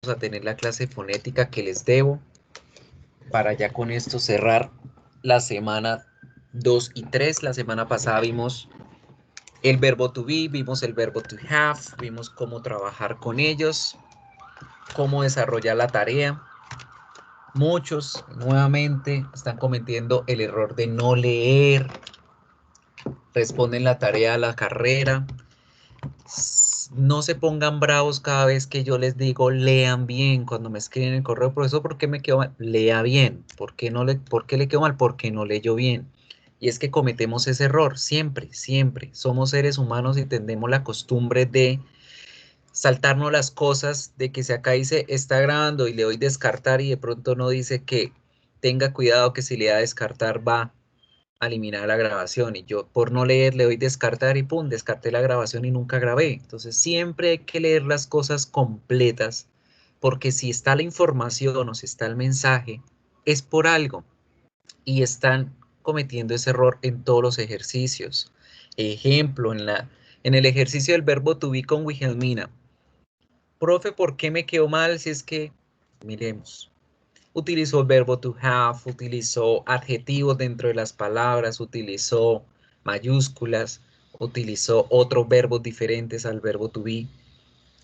a tener la clase de fonética que les debo para ya con esto cerrar la semana 2 y 3. La semana pasada vimos el verbo to be, vimos el verbo to have, vimos cómo trabajar con ellos, cómo desarrollar la tarea. Muchos nuevamente están cometiendo el error de no leer, responden la tarea a la carrera. No se pongan bravos cada vez que yo les digo lean bien cuando me escriben el correo, profesor, ¿por qué me quedó mal? Lea bien. ¿Por qué le quedó mal? Porque no leyó bien. Y es que cometemos ese error siempre, siempre. Somos seres humanos y tenemos la costumbre de saltarnos las cosas, de que si acá dice está grabando y le doy descartar y de pronto no dice que tenga cuidado que si le da descartar va a eliminar la grabación y yo por no leer le doy descartar y pum, descarté la grabación y nunca grabé. Entonces siempre hay que leer las cosas completas porque si está la información o si está el mensaje es por algo y están cometiendo ese error en todos los ejercicios. Ejemplo, en el ejercicio del verbo to be con Wilhelmina. Profe, ¿por qué me quedó mal? Si es que, miremos, utilizó el verbo to have, utilizó adjetivos dentro de las palabras, utilizó mayúsculas, utilizó otros verbos diferentes al verbo to be.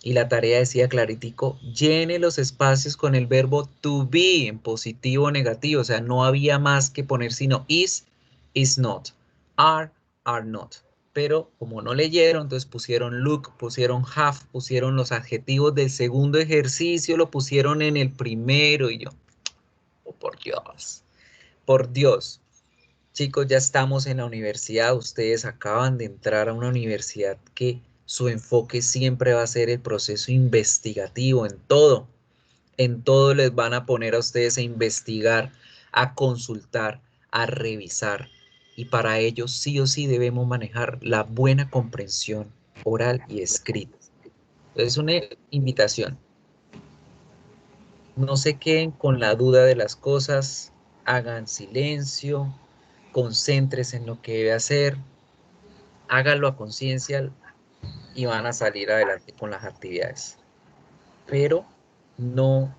Y la tarea decía claritico, llene los espacios con el verbo to be en positivo o negativo. O sea, no había más que poner sino is not, are not. Pero como no leyeron, entonces pusieron look, pusieron have, pusieron los adjetivos del segundo ejercicio, lo pusieron en el primero y yo, oh, por Dios. Chicos, ya estamos en la universidad, ustedes acaban de entrar a una universidad que su enfoque siempre va a ser el proceso investigativo en todo les van a poner a ustedes a investigar, a consultar, a revisar y para ello sí o sí debemos manejar la buena comprensión oral y escrita. Entonces, una invitación, no se queden con la duda de las cosas, hagan silencio, concéntrese en lo que debe hacer, háganlo a conciencia y van a salir adelante con las actividades. Pero no,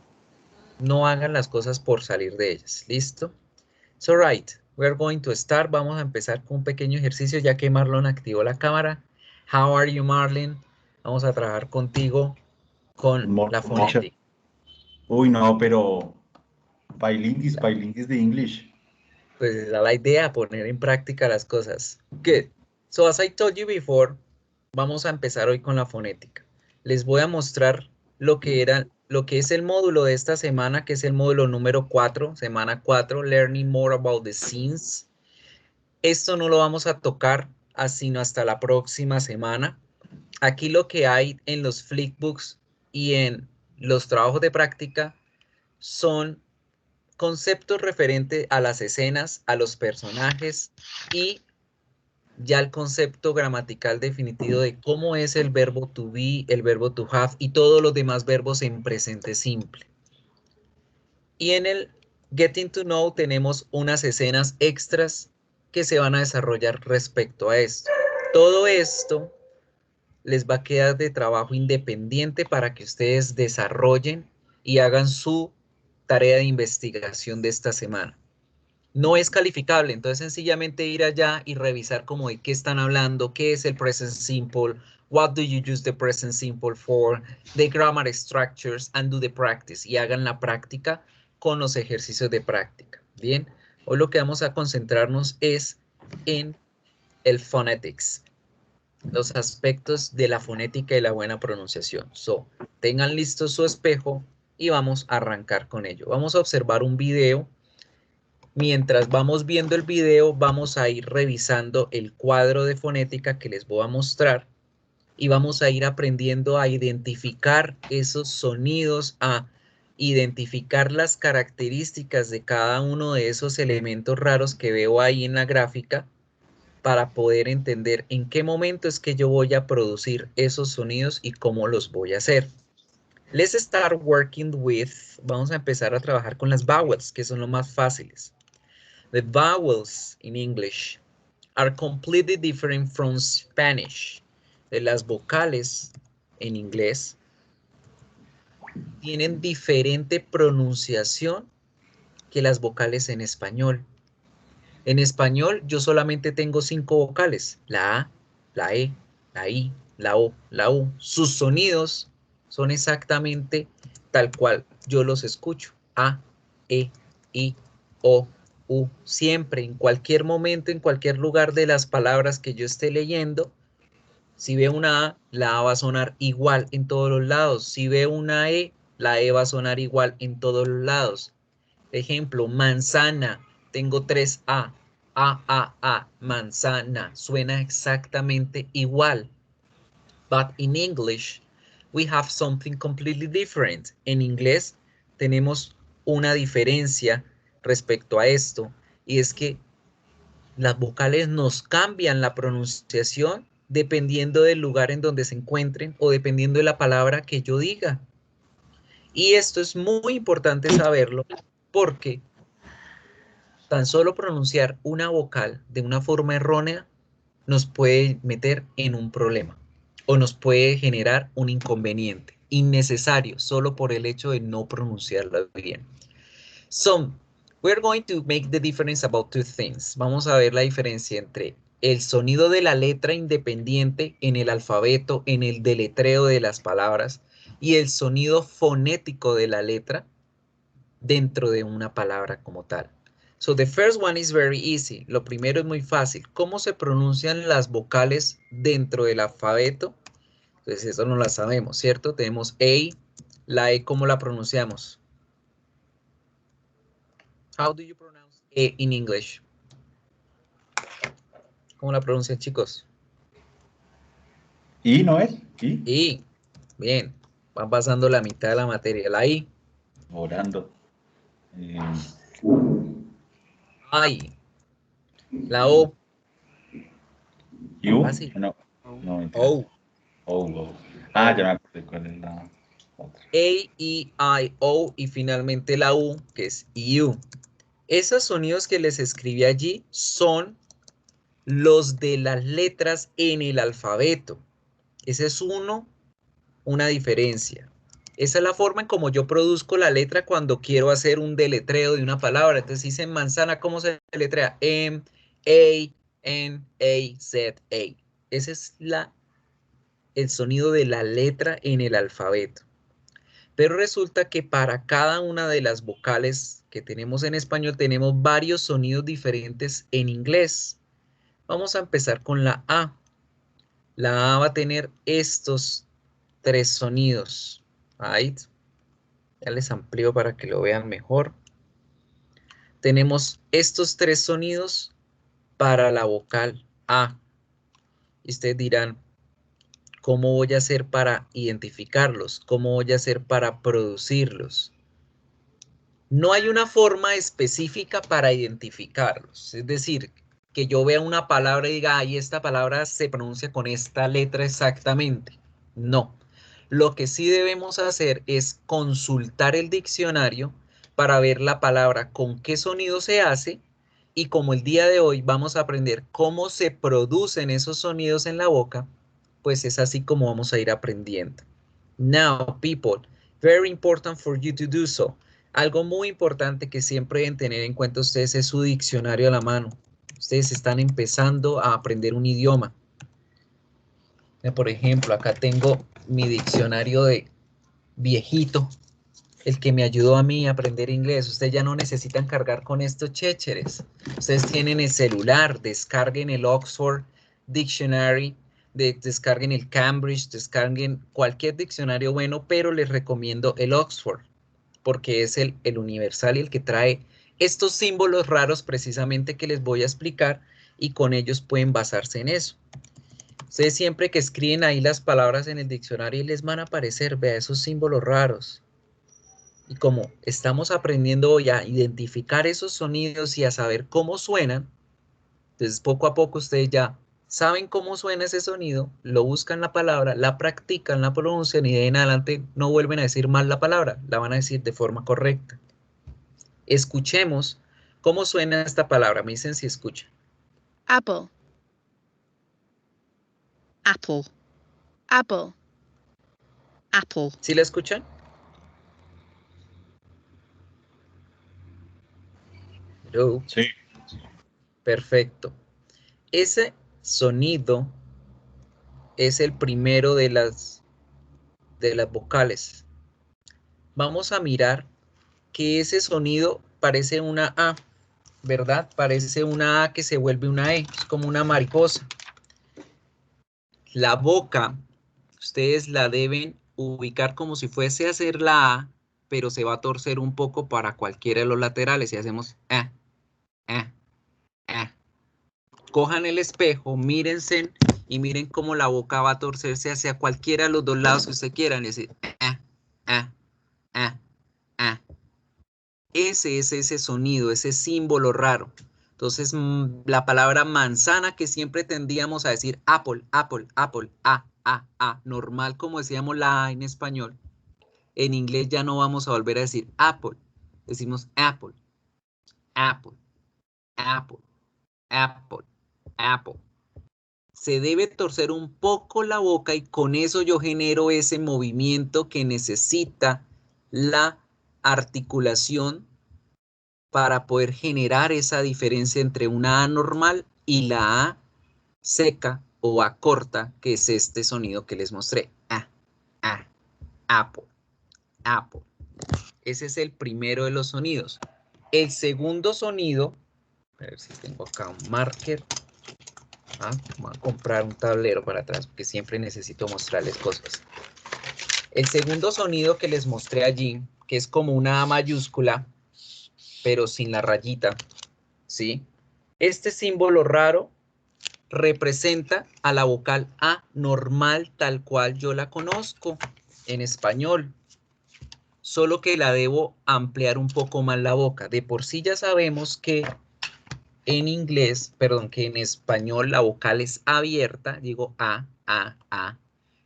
no hagan las cosas por salir de ellas. ¿Listo? So right, we're going to start. Vamos a empezar con un pequeño ejercicio ya que Marlon activó la cámara. How are you, Marlon? Vamos a trabajar contigo con la Mucho. fonética. Uy, no, pero bilinguis de English. Pues esa es la idea, poner en práctica las cosas. Good. So as I told you before, vamos a empezar hoy con la fonética. Les voy a mostrar lo que es el módulo de esta semana, que es el módulo número 4, semana 4, Learning More About the Scenes. Esto no lo vamos a tocar sino hasta la próxima semana. Aquí lo que hay en los flipbooks y en los trabajos de práctica son conceptos referentes a las escenas, a los personajes y ya el concepto gramatical definitivo de cómo es el verbo to be, el verbo to have y todos los demás verbos en presente simple. Y en el Getting to Know tenemos unas escenas extras que se van a desarrollar respecto a esto. Todo esto les va a quedar de trabajo independiente para que ustedes desarrollen y hagan su tarea de investigación de esta semana. No es calificable, entonces sencillamente ir allá y revisar como de qué están hablando, qué es el present simple, what do you use the present simple for, the grammar structures, and do the practice, y hagan la práctica con los ejercicios de práctica. Bien, hoy lo que vamos a concentrarnos es en el phonetics, los aspectos de la fonética y la buena pronunciación. So, tengan listo su espejo y vamos a arrancar con ello. Vamos a observar un video. Mientras vamos viendo el video, vamos a ir revisando el cuadro de fonética que les voy a mostrar y vamos a ir aprendiendo a identificar esos sonidos, a identificar las características de cada uno de esos elementos raros que veo ahí en la gráfica para poder entender en qué momento es que yo voy a producir esos sonidos y cómo los voy a hacer. Let's start working with, vamos a empezar a trabajar con las vowels, que son lo más fáciles. The vowels in English are completely different from Spanish. De las vocales en inglés tienen diferente pronunciación que las vocales en español. En español yo solamente tengo 5 vocales, la A, la E, la I, la O, la U. Sus sonidos son exactamente tal cual yo los escucho. A, E, I, O, U. Siempre, en cualquier momento, en cualquier lugar de las palabras que yo esté leyendo, si veo una A, la A va a sonar igual en todos los lados. Si veo una E, la E va a sonar igual en todos los lados. Ejemplo, manzana. Tengo 3 A. A, manzana. Suena exactamente igual. But in English, we have something completely different. En inglés tenemos una diferencia respecto a esto. Y es que las vocales nos cambian la pronunciación dependiendo del lugar en donde se encuentren o dependiendo de la palabra que yo diga. Y esto es muy importante saberlo porque tan solo pronunciar una vocal de una forma errónea nos puede meter en un problema o nos puede generar un inconveniente innecesario solo por el hecho de no pronunciarla bien. So, we're going to make the difference about two things. Vamos a ver la diferencia entre el sonido de la letra independiente en el alfabeto, en el deletreo de las palabras, y el sonido fonético de la letra dentro de una palabra como tal. So the first one is very easy. Lo primero es muy fácil. ¿Cómo se pronuncian las vocales dentro del alfabeto? Entonces eso no la sabemos, ¿cierto? Tenemos A, la E, ¿cómo la pronunciamos? How do you pronounce E in English? ¿Cómo la pronuncian, chicos? ¿Y no es? ¿Y? I. Bien. Van pasando la mitad de la materia. La I. Orando. I. La O. ¿You? Fácil. No, no, mentira. O. Oh, oh. Ah, O. ya me acordé cuál es la otra. A, E, I, O. Y finalmente la U, que es U. Esos sonidos que les escribí allí son los de las letras en el alfabeto. Ese es una diferencia. Esa es la forma en como yo produzco la letra cuando quiero hacer un deletreo de una palabra. Entonces, si dicen manzana, ¿cómo se deletrea? M, A, N, A, Z, A. Ese es el sonido de la letra en el alfabeto. Pero resulta que para cada una de las vocales que tenemos en español, tenemos varios sonidos diferentes en inglés. Vamos a empezar con la A. La A va a tener estos 3 sonidos. Ahí. Ya les amplío para que lo vean mejor. Tenemos estos 3 sonidos para la vocal A. Y ustedes dirán, ¿cómo voy a hacer para identificarlos? ¿Cómo voy a hacer para producirlos? No hay una forma específica para identificarlos. Es decir, que yo vea una palabra y diga, ay, esta palabra se pronuncia con esta letra exactamente. No. Lo que sí debemos hacer es consultar el diccionario para ver la palabra con qué sonido se hace y como el día de hoy vamos a aprender cómo se producen esos sonidos en la boca, pues es así como vamos a ir aprendiendo. Now, people, very important for you to do so. Algo muy importante que siempre deben tener en cuenta ustedes es su diccionario a la mano. Ustedes están empezando a aprender un idioma. Por ejemplo, acá tengo mi diccionario de viejito, el que me ayudó a mí a aprender inglés. Ustedes ya no necesitan cargar con estos chécheres. Ustedes tienen el celular, descarguen el Oxford Dictionary, descarguen el Cambridge, descarguen cualquier diccionario bueno, pero les recomiendo el Oxford, porque es el universal y el que trae estos símbolos raros precisamente que les voy a explicar y con ellos pueden basarse en eso. Ustedes siempre que escriben ahí las palabras en el diccionario les van a aparecer, vea, esos símbolos raros. Y como estamos aprendiendo hoy a identificar esos sonidos y a saber cómo suenan, entonces poco a poco ustedes ya saben cómo suena ese sonido, lo buscan la palabra, la practican, la pronuncian y de ahí en adelante no vuelven a decir mal la palabra, la van a decir de forma correcta. Escuchemos cómo suena esta palabra. Me dicen si escuchan. Apple. Apple. Apple. Apple. ¿Sí la escuchan? Hello. Sí. Perfecto. Ese sonido es el primero de las vocales. Vamos a mirar que ese sonido parece una A, ¿verdad? Parece una A que se vuelve una E, es como una mariposa. La boca, ustedes la deben ubicar como si fuese a hacer la A, pero se va a torcer un poco para cualquiera de los laterales. Y hacemos A, A, A. Cojan el espejo, mírense y miren cómo la boca va a torcerse hacia cualquiera de los dos lados que ustedes quieran. Es decir, A, A, A, A. Ese es ese sonido, ese símbolo raro. Entonces, la palabra manzana que siempre tendíamos a decir apple, apple, apple, A, normal como decíamos la A en español. En inglés ya no vamos a volver a decir apple. Decimos apple, apple, apple, apple, apple. Se debe torcer un poco la boca y con eso yo genero ese movimiento que necesita la articulación para poder generar esa diferencia entre una A normal y la A seca o A corta, que es este sonido que les mostré. Apple, apple. Ese es el primero de los sonidos. El segundo sonido, a ver si tengo acá un marker. Voy a comprar un tablero para atrás porque siempre necesito mostrarles cosas. El segundo sonido que les mostré allí, que es como una A mayúscula, pero sin la rayita, ¿sí? Este símbolo raro representa a la vocal A normal tal cual yo la conozco en español, solo que la debo ampliar un poco más la boca. De por sí ya sabemos que en inglés, perdón, que en español la vocal es abierta, digo A.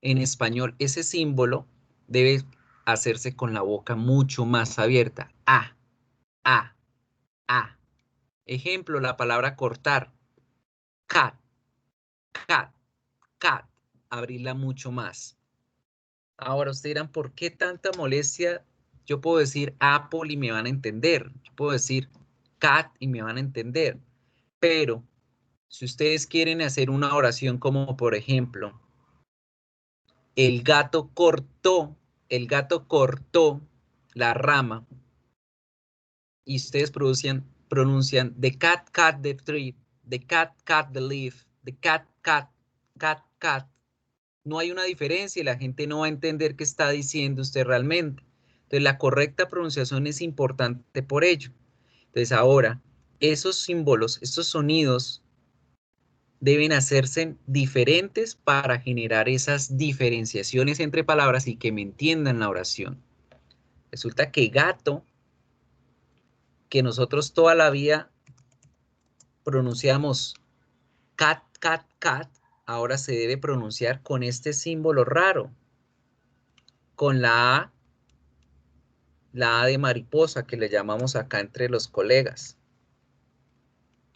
En español ese símbolo debe hacerse con la boca mucho más abierta. A. Ejemplo, la palabra cortar. Cat, cat, cat. Abrirla mucho más. Ahora ustedes dirán, ¿por qué tanta molestia? Yo puedo decir apple y me van a entender. Yo puedo decir cat y me van a entender. Pero si ustedes quieren hacer una oración como por ejemplo, el gato cortó la rama y ustedes pronuncian the cat cut the tree, the cat cut the leaf, the cat cut, cat. No hay una diferencia y la gente no va a entender qué está diciendo usted realmente. Entonces la correcta pronunciación es importante por ello. Entonces ahora, esos símbolos, estos sonidos deben hacerse diferentes para generar esas diferenciaciones entre palabras y que me entiendan la oración. Resulta que gato, que nosotros toda la vida pronunciamos cat, cat, cat, ahora se debe pronunciar con este símbolo raro, con la A de mariposa que le llamamos acá entre los colegas.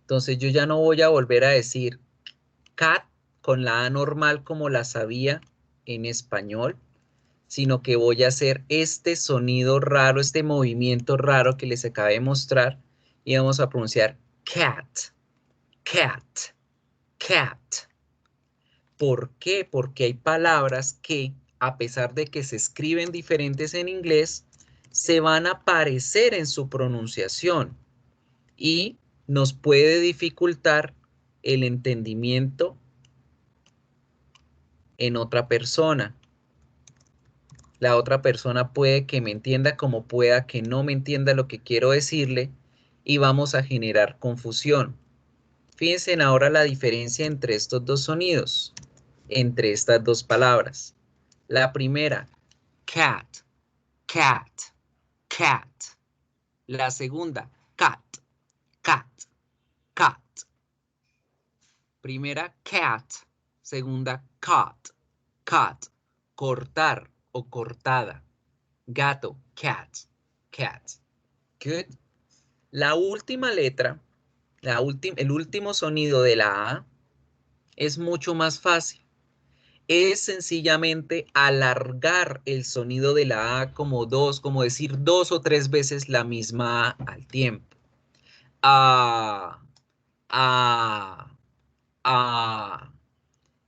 Entonces yo ya no voy a volver a decir cat con la A normal como la sabía en español, sino que voy a hacer este sonido raro, este movimiento raro que les acabé de mostrar y vamos a pronunciar cat, cat, cat. ¿Por qué? Porque hay palabras que, a pesar de que se escriben diferentes en inglés, se van a parecer en su pronunciación y nos puede dificultar el entendimiento en otra persona. La otra persona puede que me entienda como pueda que no me entienda lo que quiero decirle y vamos a generar confusión. Fíjense en ahora la diferencia entre estos dos sonidos, entre estas dos palabras. La primera, cat, cat, cat. La segunda, cat, cat, cat. Primera, cat. Segunda, cut, cut. Cortar o cortada. Gato, cat, cat. Good. La última letra, el último sonido de la A es mucho más fácil. Es sencillamente alargar el sonido de la A como decir dos o tres veces la misma A al tiempo. a, a.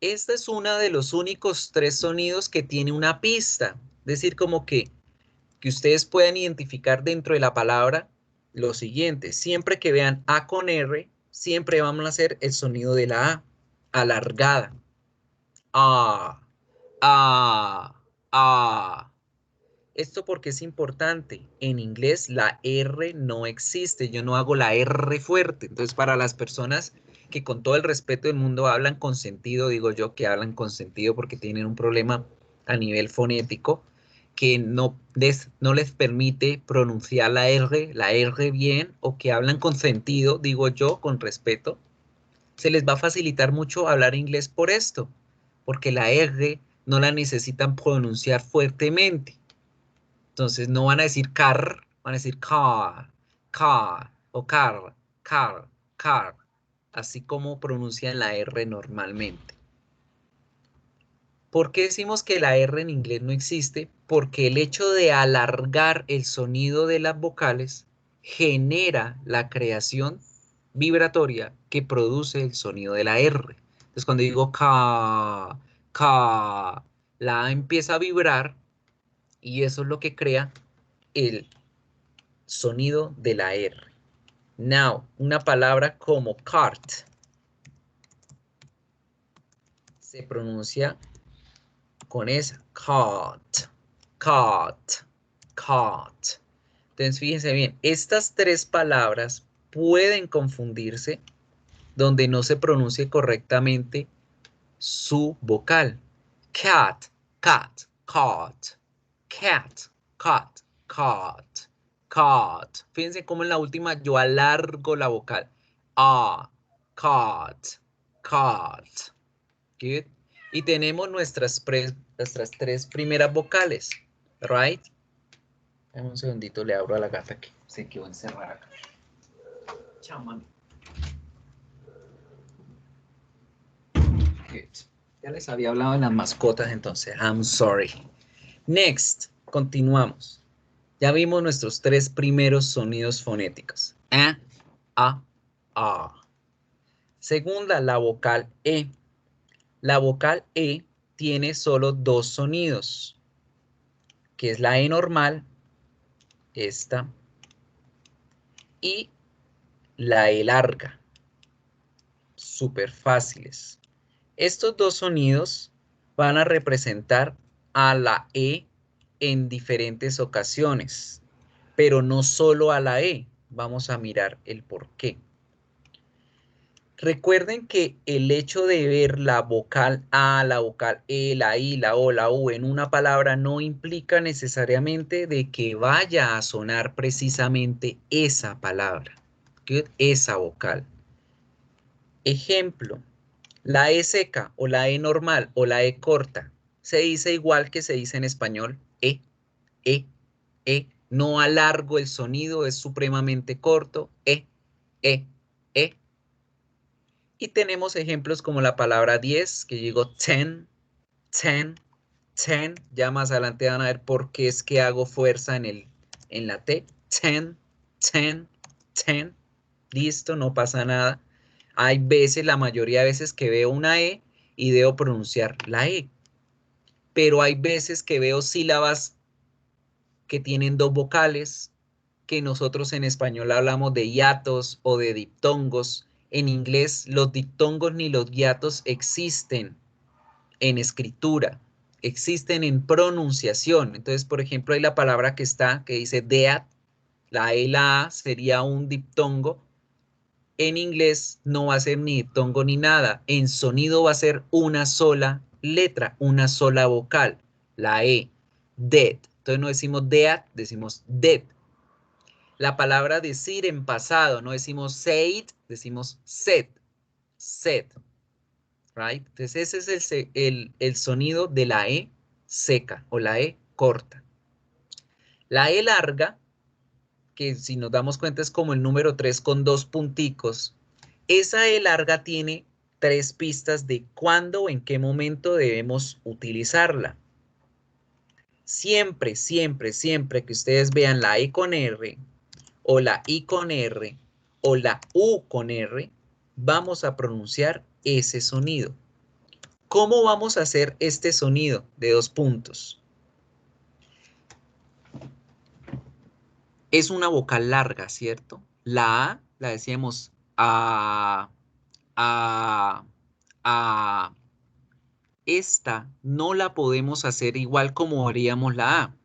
Este es uno de los únicos 3 sonidos que tiene una pista. Es decir, como que ustedes puedan identificar dentro de la palabra lo siguiente. Siempre que vean A con R, siempre vamos a hacer el sonido de la A, alargada. A, A. Esto porque es importante. En inglés la R no existe. Yo no hago la R fuerte. Entonces, para las personas que con todo el respeto del mundo hablan con sentido, digo yo que hablan con sentido porque tienen un problema a nivel fonético que no les permite pronunciar la R bien, o que hablan con sentido, digo yo, con respeto, se les va a facilitar mucho hablar inglés por esto, porque la R no la necesitan pronunciar fuertemente. Entonces no van a decir car, van a decir car, o car, así como pronuncian la R normalmente. ¿Por qué decimos que la R en inglés no existe? Porque el hecho de alargar el sonido de las vocales genera la creación vibratoria que produce el sonido de la R. Entonces cuando digo la A empieza a vibrar y eso es lo que crea el sonido de la R. Now, una palabra como cart se pronuncia con esa. Cart. Entonces, fíjense bien, estas 3 palabras pueden confundirse donde no se pronuncie correctamente su vocal. Cat, cat, cat. Fíjense cómo en la última yo alargo la vocal. Cat. Good. Y tenemos nuestras 3 primeras vocales, right? Dame un segundito, le abro a la gata que se quedó encerrada acá. Chaman. Good. Ya les había hablado de las mascotas, entonces, I'm sorry. Next, continuamos. Ya vimos nuestros 3 primeros sonidos fonéticos. A. Segunda, la vocal E. La vocal E tiene solo 2 sonidos, que es la E normal, esta, y la E larga. Súper fáciles. Estos 2 sonidos van a representar a la E en diferentes ocasiones, pero no solo a la E. Vamos a mirar el por qué. Recuerden que el hecho de ver la vocal A, la vocal E, la I, la O, la U en una palabra no implica necesariamente de que vaya a sonar precisamente esa palabra, esa vocal. Ejemplo, la E seca o la E normal o la E corta se dice igual que se dice en español, E. No alargo el sonido, es supremamente corto, E. Y tenemos ejemplos como la palabra 10, que digo 10. Ya más adelante van a ver por qué es que hago fuerza en la T. 10. Listo, no pasa nada. Hay veces, la mayoría de veces que veo una E y debo pronunciar la E. Pero hay veces que veo sílabas que tienen 2 vocales, que nosotros en español hablamos de hiatos o de diptongos. En inglés los diptongos ni los hiatos existen en escritura, existen en pronunciación. Entonces, por ejemplo, hay la palabra que dice death, la E y la A sería un diptongo. En inglés no va a ser ni diptongo ni nada. En sonido va a ser una sola letra, una sola vocal, la E, dead. Entonces no decimos death, decimos dead. La palabra decir en pasado, no decimos said, decimos said. Right? Entonces ese es el sonido de la E seca o la E corta. La E larga, que si nos damos cuenta es como el número 3 con 2 punticos, esa E larga tiene 3 pistas de cuándo o en qué momento debemos utilizarla. Siempre que ustedes vean la E con R o la I con R o la U con R, vamos a pronunciar ese sonido. ¿Cómo vamos a hacer este sonido de 2 puntos? Es una vocal larga, ¿cierto? La A la decíamos a. Esta no la podemos hacer igual como haríamos la A.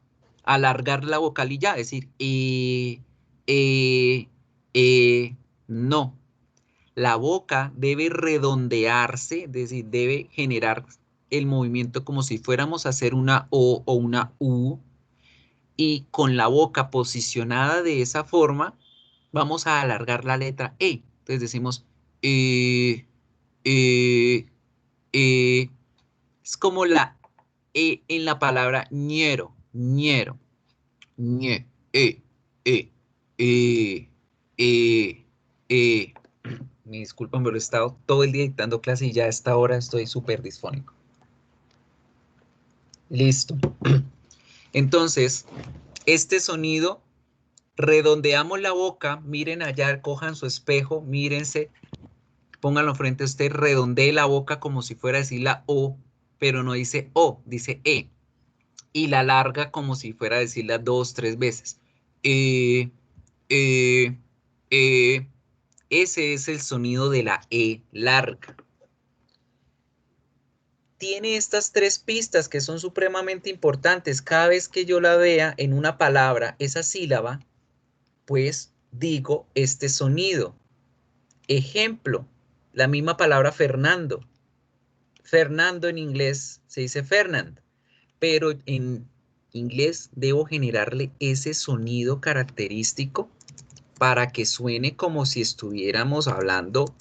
Alargar la vocal y ya, decir eh, no. La boca debe redondearse, es decir, debe generar el movimiento como si fuéramos a hacer una O o una U, y con la boca posicionada de esa forma, vamos a alargar la letra E. Entonces decimos eh, eh. Es como la E en la palabra ñero, ñero, ñe, e, e, e. Me disculpan, pero he estado todo el día dictando clase y ya a esta hora estoy súper disfónico. Listo. Entonces, este sonido, redondeamos la boca, miren allá, cojan su espejo, mírense, pónganlo frente a usted, redondee la boca como si fuera a decir la O, pero no dice O, dice E. Y la larga como si fuera a decirla 2, 3 veces. Eh, eh, eh. Ese es el sonido de la E larga. Tiene estas 3 pistas que son supremamente importantes. Cada vez que yo la vea en una palabra, esa sílaba, pues digo este sonido. Ejemplo, la misma palabra Fernando. Fernando en inglés se dice Fernand, pero en inglés debo generarle ese sonido característico para que suene como si estuviéramos hablando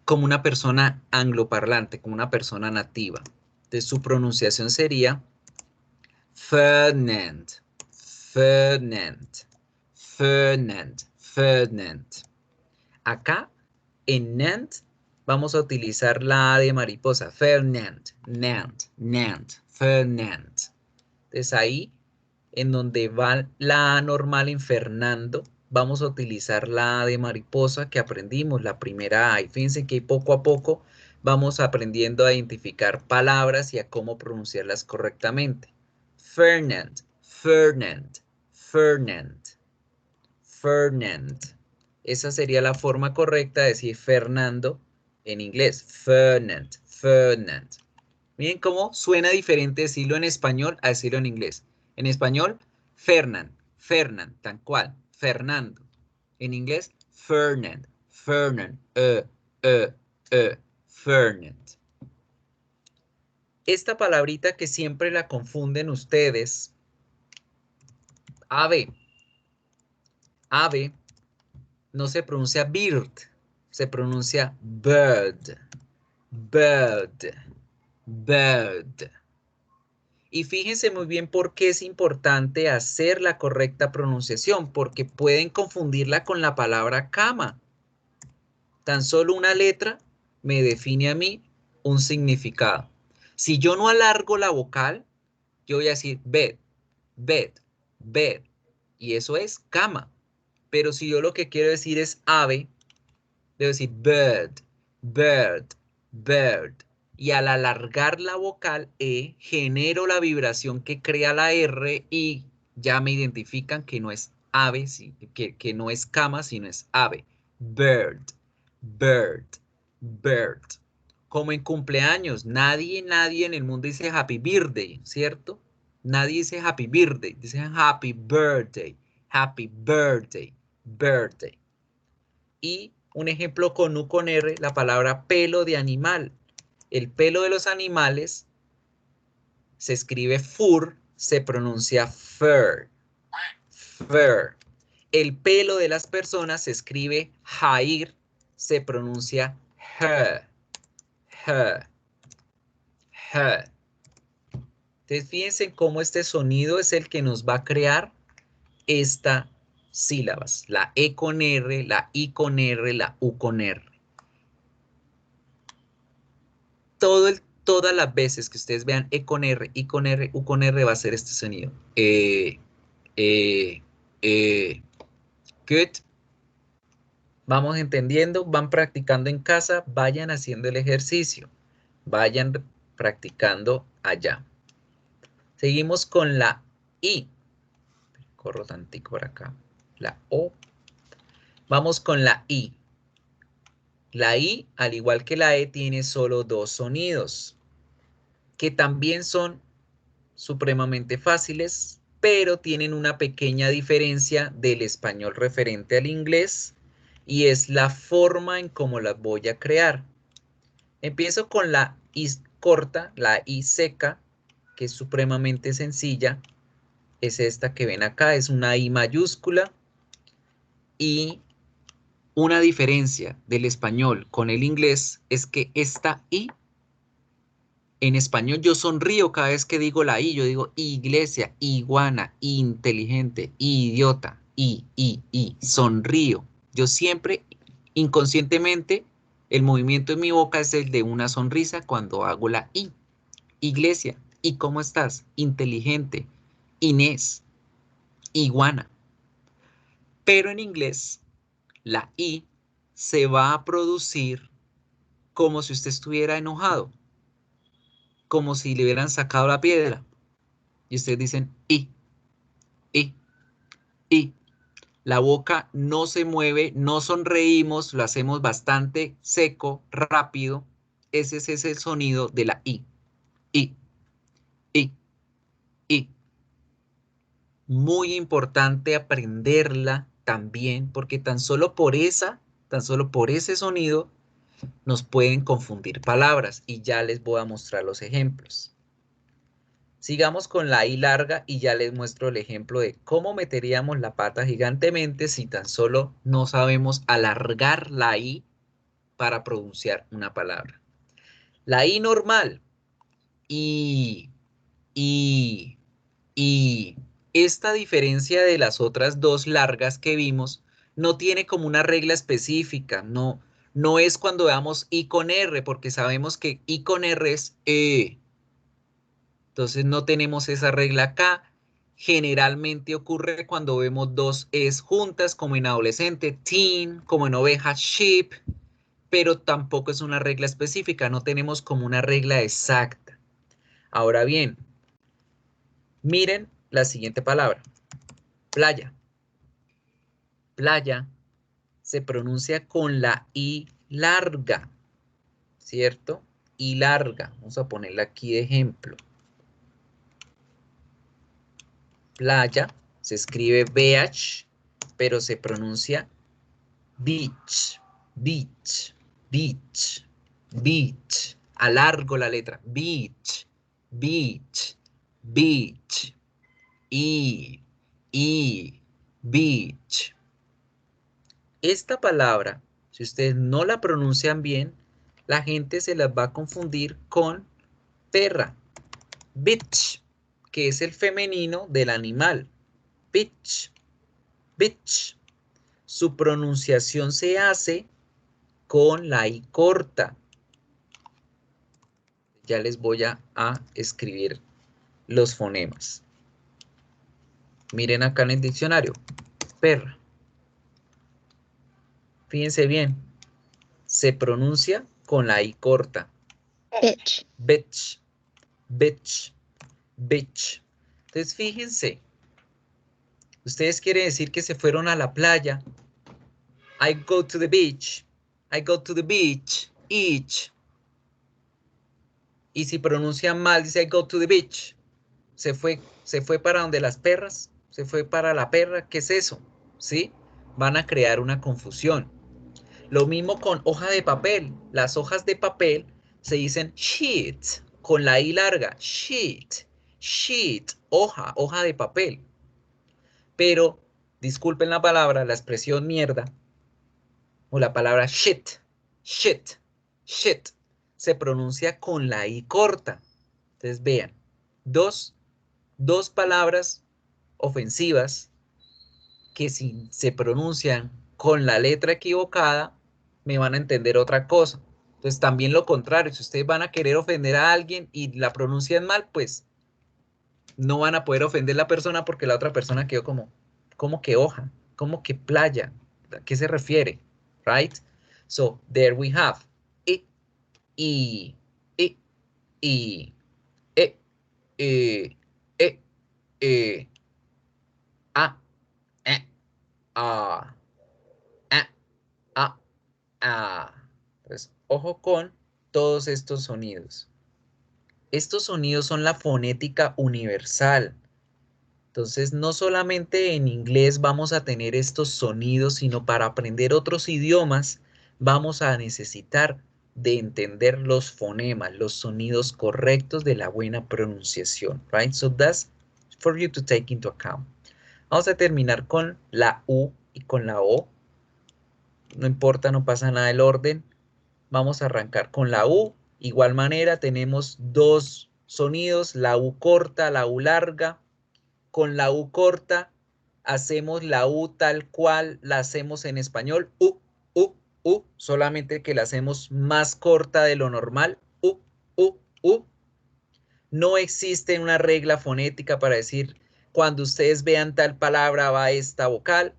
como una persona angloparlante, como una persona nativa. Entonces su pronunciación sería Fernand, Fernand, Fernand, Fernand. Acá en Nant vamos a utilizar la A de mariposa, Fernand, Nant, Nant, Fernand. Entonces ahí, en donde va la A normal en Fernando, vamos a utilizar la A de mariposa que aprendimos, la primera A. Y fíjense que poco a poco vamos aprendiendo a identificar palabras y a cómo pronunciarlas correctamente. Fernand, Fernand, Fernand, Fernand. Esa sería la forma correcta de decir Fernando en inglés. Fernand, Fernand. Miren cómo suena diferente decirlo en español a decirlo en inglés. En español, Fernand, Fernand, tal cual, Fernando. En inglés, Fernand, Fernand, Fernand. Esta palabrita que siempre la confunden ustedes, ave, ave, no se pronuncia bird, se pronuncia bird, bird, bird. Y fíjense muy bien por qué es importante hacer la correcta pronunciación, porque pueden confundirla con la palabra cama. Tan solo una letra me define a mí un significado. Si yo no alargo la vocal, yo voy a decir bed, bed, bed, y eso es cama. Pero si yo lo que quiero decir es ave, debo decir bird, bird, bird. Y al alargar la vocal E, genero la vibración que crea la R y ya me identifican que no es ave, que no es cama, sino es ave. Bird, bird, bird. Como en cumpleaños, nadie en el mundo dice happy birthday, ¿cierto? Nadie dice happy birthday, dicen happy birthday, happy birthday, birthday. Y un ejemplo con U con R, la palabra pelo de animal. El pelo de los animales se escribe fur, se pronuncia fur, fur. El pelo de las personas se escribe hair, se pronuncia her, her, her. Entonces fíjense cómo este sonido es el que nos va a crear estas sílabas. La E con R, la I con R, la U con R. Todas las veces que ustedes vean E con R, I con R, U con R va a ser este sonido. Good. Vamos entendiendo, van practicando en casa, vayan haciendo el ejercicio, vayan practicando allá. Seguimos con la I. Corro tantico por acá. La O. Vamos con la I. La I, al igual que la E, tiene solo dos sonidos, que también son supremamente fáciles, pero tienen una pequeña diferencia del español referente al inglés, y es la forma en cómo las voy a crear. Empiezo con la I corta, la I seca, que es supremamente sencilla. Es esta que ven acá, es una I mayúscula, y una diferencia del español con el inglés es que esta I, en español yo sonrío cada vez que digo la I, yo digo iglesia, iguana, inteligente, idiota, sonrío. Yo siempre, inconscientemente, el movimiento en mi boca es el de una sonrisa cuando hago la I. Iglesia, ¿y cómo estás? Inteligente, Inés, iguana. Pero en inglés, la I se va a producir como si usted estuviera enojado, como si le hubieran sacado la piedra. Y ustedes dicen I. La boca no se mueve, no sonreímos, lo hacemos bastante seco, rápido. Ese es el sonido de la I. I, I, I. Muy importante aprenderla también, porque tan solo por ese sonido nos pueden confundir palabras, y ya les voy a mostrar los ejemplos. Sigamos con la I larga y ya les muestro el ejemplo de cómo meteríamos la pata gigantemente si tan solo no sabemos alargar la I para pronunciar una palabra. La I normal. Y esta diferencia de las otras dos largas que vimos no tiene como una regla específica. No es cuando veamos I con R, porque sabemos que I con R es E. Entonces no tenemos esa regla acá. Generalmente ocurre cuando vemos dos Es juntas, como en adolescente, teen, como en oveja, sheep, pero tampoco es una regla específica, no tenemos como una regla exacta. Ahora bien, miren la siguiente palabra, playa. Playa se pronuncia con la I larga, ¿cierto? I larga, vamos a ponerla aquí de ejemplo. Playa, se escribe beach, pero se pronuncia beach, beach, beach, beach. Alargo la letra, beach, beach, beach, beach. Esta palabra, si ustedes no la pronuncian bien, la gente se las va a confundir con perra, bitch, que es el femenino del animal. Bitch, bitch. Su pronunciación se hace con la I corta. Ya les voy a escribir los fonemas. Miren acá en el diccionario. Perra. Fíjense bien. Se pronuncia con la I corta. Bitch. Bitch, bitch, bitch. Entonces fíjense. Ustedes quieren decir que se fueron a la playa. I go to the beach. I go to the beach. Each. Y si pronuncian mal, dice I go to the beach. Se fue para donde las perras. Se fue para la perra. ¿Qué es eso? ¿Sí? Van a crear una confusión. Lo mismo con hoja de papel. Las hojas de papel se dicen sheet. Con la I larga. Sheet. Sheet. Hoja. Hoja de papel. Pero, disculpen la palabra, la expresión mierda, o la palabra shit, shit, shit, se pronuncia con la I corta. Entonces vean, dos palabras ofensivas que si se pronuncian con la letra equivocada, me van a entender otra cosa. Entonces también lo contrario, si ustedes van a querer ofender a alguien y la pronuncian mal, pues no van a poder ofender a la persona porque la otra persona quedó como que hoja. ¿Cómo que playa? ¿A qué se refiere? Right? So, there we have I, I, I, I, a, a, a. Entonces, ojo con todos estos sonidos. Estos sonidos son la fonética universal. Entonces, no solamente en inglés vamos a tener estos sonidos, sino para aprender otros idiomas vamos a necesitar de entender los fonemas, los sonidos correctos de la buena pronunciación, right? So that's for you to take into account. Vamos a terminar con la U y con la O. No importa, no pasa nada el orden. Vamos a arrancar con la U. Igual manera tenemos dos sonidos, la U corta, la U larga. Con la U corta hacemos la U tal cual la hacemos en español, U, solamente que la hacemos más corta de lo normal, U. No existe una regla fonética para decir cuando ustedes vean tal palabra va esta vocal,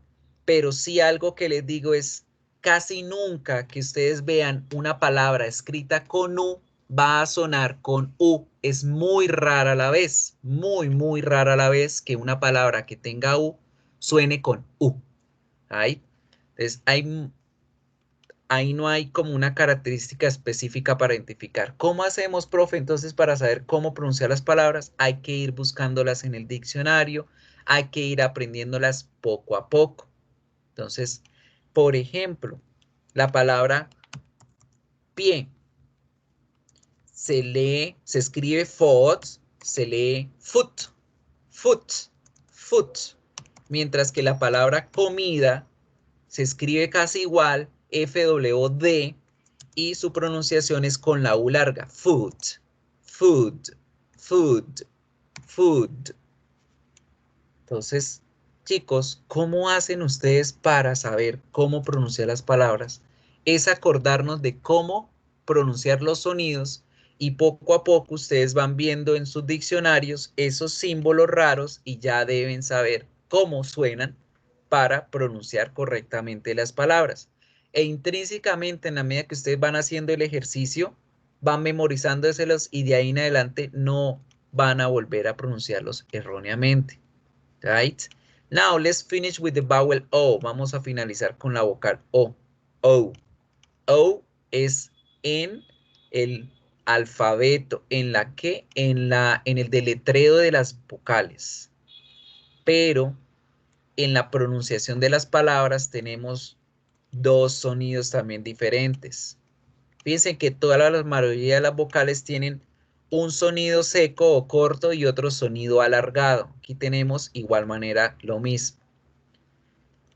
pero sí algo que les digo es casi nunca que ustedes vean una palabra escrita con U va a sonar con U. Es muy rara a la vez, muy rara a la vez que una palabra que tenga U suene con U. ¿Ahí? Entonces, ahí no hay como una característica específica para identificar. ¿Cómo hacemos, profe? Entonces, para saber cómo pronunciar las palabras, hay que ir buscándolas en el diccionario, hay que ir aprendiéndolas poco a poco. Entonces, por ejemplo, la palabra pie se escribe foot, se lee foot, mientras que la palabra comida se escribe casi igual, FWD, y su pronunciación es con la U larga, food. Entonces, chicos, ¿cómo hacen ustedes para saber cómo pronunciar las palabras? Es acordarnos de cómo pronunciar los sonidos y poco a poco ustedes van viendo en sus diccionarios esos símbolos raros y ya deben saber cómo suenan para pronunciar correctamente las palabras. E intrínsecamente, en la medida que ustedes van haciendo el ejercicio, van memorizándoselos y de ahí en adelante no van a volver a pronunciarlos erróneamente. Right? Now, let's finish with the vowel O. Vamos a finalizar con la vocal O. O. O es en el alfabeto, en la que, en el deletreo de las vocales. Pero en la pronunciación de las palabras tenemos dos sonidos también diferentes. Fíjense que toda la mayoría de las vocales tienen un sonido seco o corto y otro sonido alargado. Aquí tenemos igual manera lo mismo.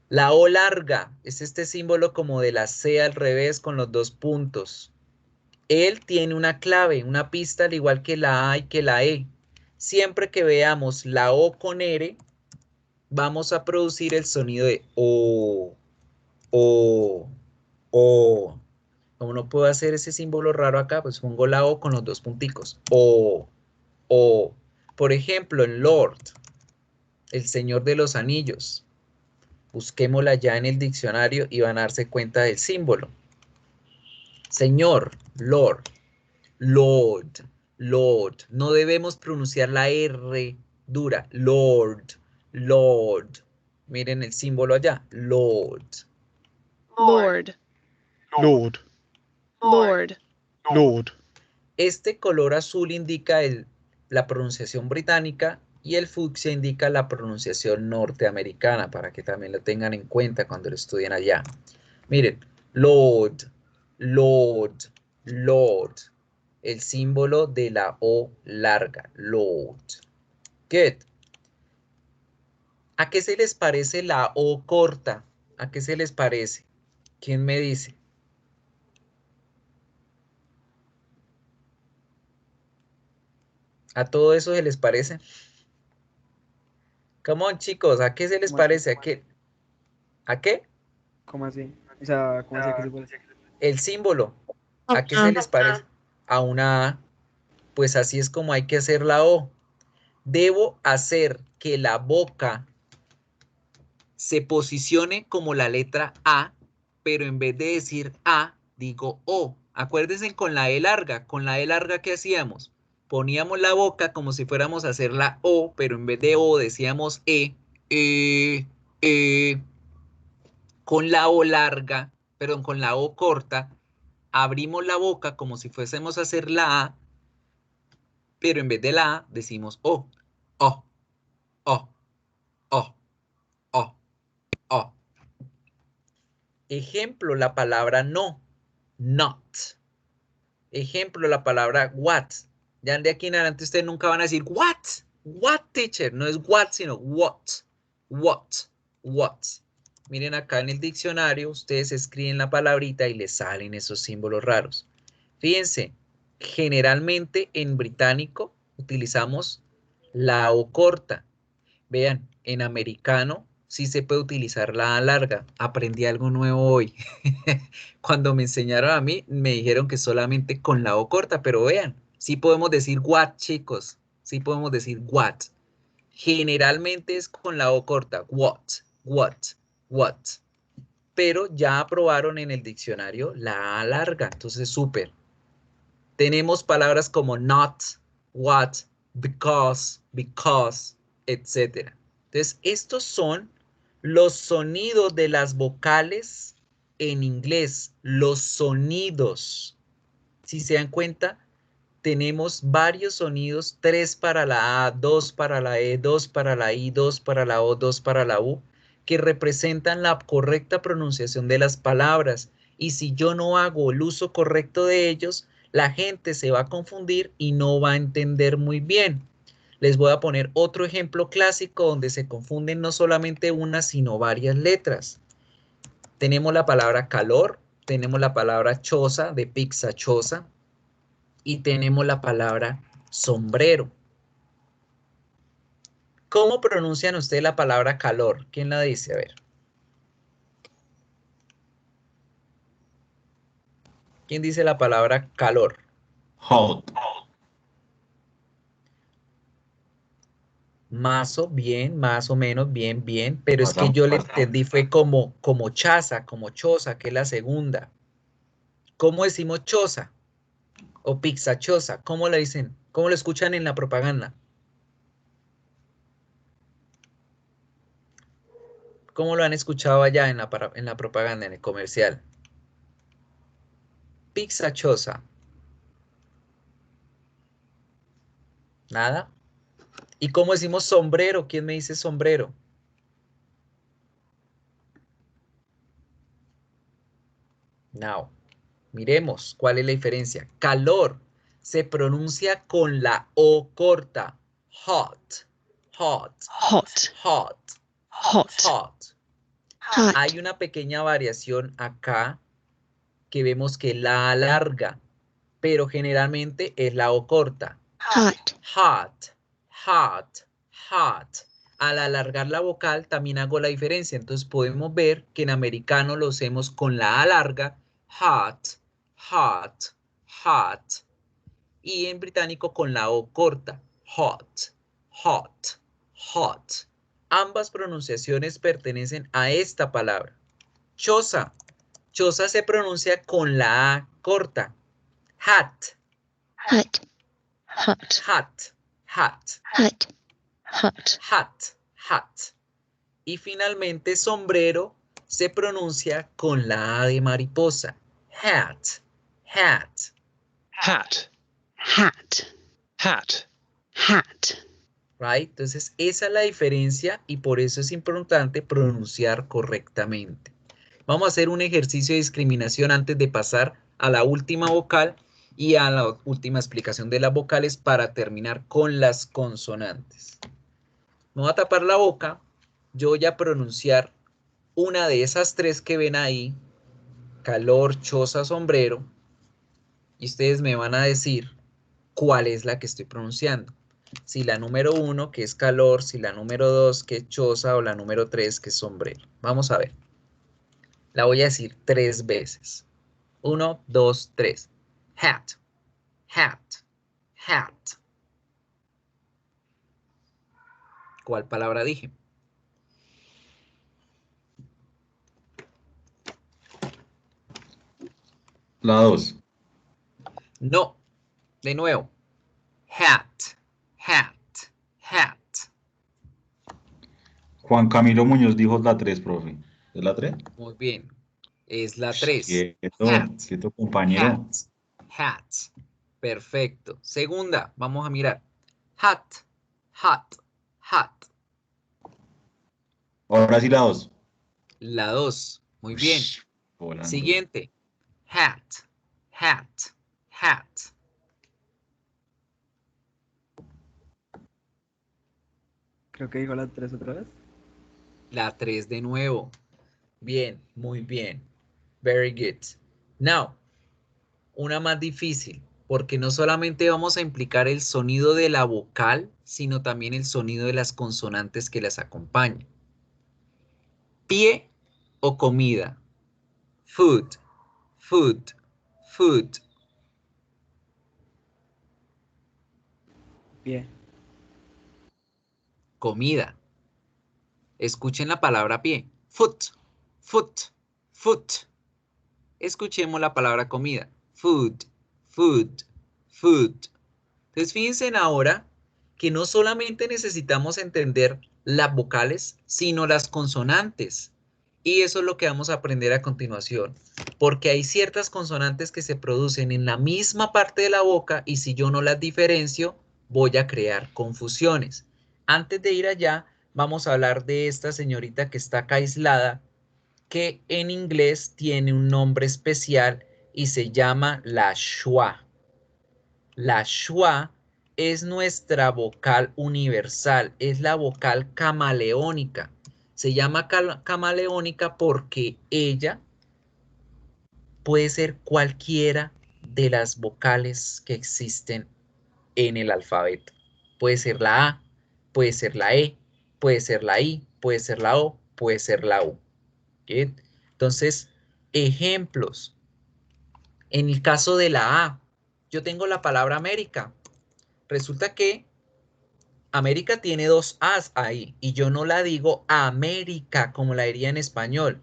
La O larga es este símbolo como de la C al revés con los dos puntos. Él tiene una clave, una pista al igual que la A y que la E. Siempre que veamos la O con R, vamos a producir el sonido de O, O, O. Como no puedo hacer ese símbolo raro acá, pues pongo la O con los dos punticos. O, O. Por ejemplo, en Lord, el Señor de los Anillos. Busquémosla ya en el diccionario y van a darse cuenta del símbolo. Señor, Lord, Lord, Lord. No debemos pronunciar la R dura. Lord, Lord. Miren el símbolo allá. Lord. Lord, Lord, Lord, Lord. Este color azul indica la pronunciación británica y el fucsia indica la pronunciación norteamericana, para que también lo tengan en cuenta cuando lo estudien allá. Miren, Lord, Lord, Lord. El símbolo de la O larga, Lord. Good. ¿A qué se les parece la O corta? ¿A qué se les parece? ¿Quién me dice? ¿A todo eso se les parece? Come on, chicos, ¿a qué se les ¿Cómo así? parece? ¿A qué? ¿Cómo así? O sea, ¿cómo así que se puede? El símbolo. ¿A qué se les parece? A una A. Pues así es como hay que hacer la O. Debo hacer que la boca se posicione como la letra A, pero en vez de decir A, digo O. Acuérdense con la E larga, ¿qué hacíamos? Poníamos la boca como si fuéramos a hacer la O, pero en vez de O decíamos E, E. Con la O larga, perdón, con la O corta, abrimos la boca como si fuésemos a hacer la A, pero en vez de la A decimos O, O, O, O, O, O. Ejemplo, la palabra no, not. Ejemplo, la palabra what. Ya de aquí en adelante ustedes nunca van a decir what teacher, no es what, sino what. Miren acá en el diccionario, ustedes escriben la palabrita y les salen esos símbolos raros. Fíjense, generalmente en británico utilizamos la O corta. Vean, en americano sí se puede utilizar la A larga. Aprendí algo nuevo hoy. Cuando me enseñaron a mí, me dijeron que solamente con la O corta, pero vean, sí podemos decir what, chicos. Sí podemos decir what. Generalmente es con la O corta. What. Pero ya aprobaron en el diccionario la A larga. Entonces, súper. Tenemos palabras como not, what, because, etc. Entonces, estos son los sonidos de las vocales en inglés. Los sonidos. Si se dan cuenta, tenemos varios sonidos, 3 para la A, 2 para la E, 2 para la I, 2 para la O, 2 para la U, que representan la correcta pronunciación de las palabras. Y si yo no hago el uso correcto de ellos, la gente se va a confundir y no va a entender muy bien. Les voy a poner otro ejemplo clásico donde se confunden no solamente una, sino varias letras. Tenemos la palabra calor, tenemos la palabra choza, de pizza choza, y tenemos la palabra sombrero. ¿Cómo pronuncian ustedes la palabra calor? ¿Quién la dice? A ver. ¿Quién dice la palabra calor? Hot. Bien, más o menos, bien, pero es que Pasamos, yo le pasamos. entendí fue como chaza, como choza, que es la segunda. ¿Cómo decimos choza? O pizza choza, ¿cómo le dicen? ¿Cómo lo escuchan en la propaganda? ¿Cómo lo han escuchado allá en la propaganda, en el comercial? Pizza choza. ¿Nada? ¿Y cómo decimos sombrero? ¿Quién me dice sombrero? Now, miremos cuál es la diferencia. Calor se pronuncia con la O corta. Hot, hot, hot, hot, hot, hot. hot, Hay una pequeña variación acá que vemos que la alarga, pero generalmente es la O corta. hot, Hot, hot, hot. Al alargar la vocal también hago la diferencia. Entonces podemos ver que en americano lo hacemos con la A larga, hot, hot, hot. Y en británico con la O corta, hot, hot, hot. Ambas pronunciaciones pertenecen a esta palabra. Choza. Choza se pronuncia con la A corta. Hat, hot, hot, hat, hat. hot, hot, Hat, hat. Y finalmente sombrero se pronuncia con la A de mariposa. Hat, hat. Hat. hat, Hat. hat. Right? Entonces esa es la diferencia y por eso es importante pronunciar correctamente. Vamos a hacer un ejercicio de discriminación antes de pasar a la última vocal y a la última explicación de las vocales para terminar con las consonantes. Me voy a tapar la boca, yo voy a pronunciar una de esas tres que ven ahí, calor, choza, sombrero, y ustedes me van a decir cuál es la que estoy pronunciando. Si la número 1, que es calor, si la número 2, que es choza, o la número 3, que es sombrero. Vamos a ver. La voy a decir 3 veces. 1, 2, 3. Hat, hat, hat. ¿Cuál palabra dije? La 2. No. De nuevo. Hat. Hat. Hat. Juan Camilo Muñoz dijo la 3, profe. ¿Es la 3? Muy bien. Es la 3. Quieto, Hat. quieto, compañero. Hat. Hat. Perfecto. Segunda. Vamos a mirar. Hat. Hat. Hat. Ahora sí la 2. La 2. Muy bien. Volando. Siguiente. Hat. Hat. Hat. Creo que dijo la 3 otra vez. La 3 de nuevo. Bien, muy bien. Very good. Now, una más difícil, porque no solamente vamos a implicar el sonido de la vocal, sino también el sonido de las consonantes que las acompañan. Pie o comida. Food, food, food. Pie. Comida. Escuchen la palabra pie. Foot, foot, foot. Escuchemos la palabra comida. Food, food, food. Entonces fíjense ahora que no solamente necesitamos entender las vocales, sino las consonantes. Y eso es lo que vamos a aprender a continuación. Porque hay ciertas consonantes que se producen en la misma parte de la boca y si yo no las diferencio, voy a crear confusiones. Antes de ir allá, vamos a hablar de esta señorita que está acá aislada, que en inglés tiene un nombre especial y se llama la schwa. La schwa es nuestra vocal universal, es la vocal camaleónica. Se llama camaleónica porque ella puede ser cualquiera de las vocales que existen en el alfabeto. Puede ser la A, puede ser la E, puede ser la I, puede ser la O, puede ser la U. ¿Bien? Entonces, ejemplos. En el caso de la A, yo tengo la palabra América. Resulta que América tiene dos A's ahí y yo no la digo América como la diría en español.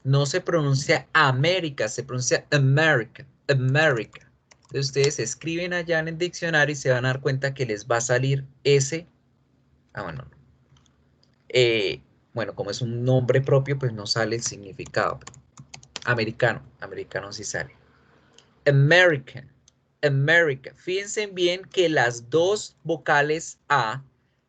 No se pronuncia América, se pronuncia America, America. Entonces ustedes escriben allá en el diccionario y se van a dar cuenta que les va a salir ese. Bueno, no. Bueno, como es un nombre propio, pues no sale el significado. Americano, americano sí sale. American, America. Fíjense bien que las dos vocales A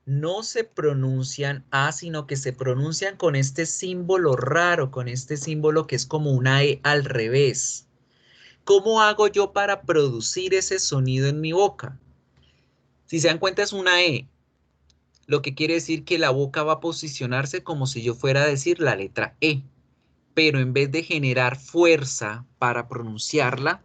no se pronuncian A, sino que se pronuncian con este símbolo raro, con este símbolo que es como una E al revés. ¿Cómo hago yo para producir ese sonido en mi boca? Si se dan cuenta es una E, lo que quiere decir que la boca va a posicionarse como si yo fuera a decir la letra E, pero en vez de generar fuerza para pronunciarla,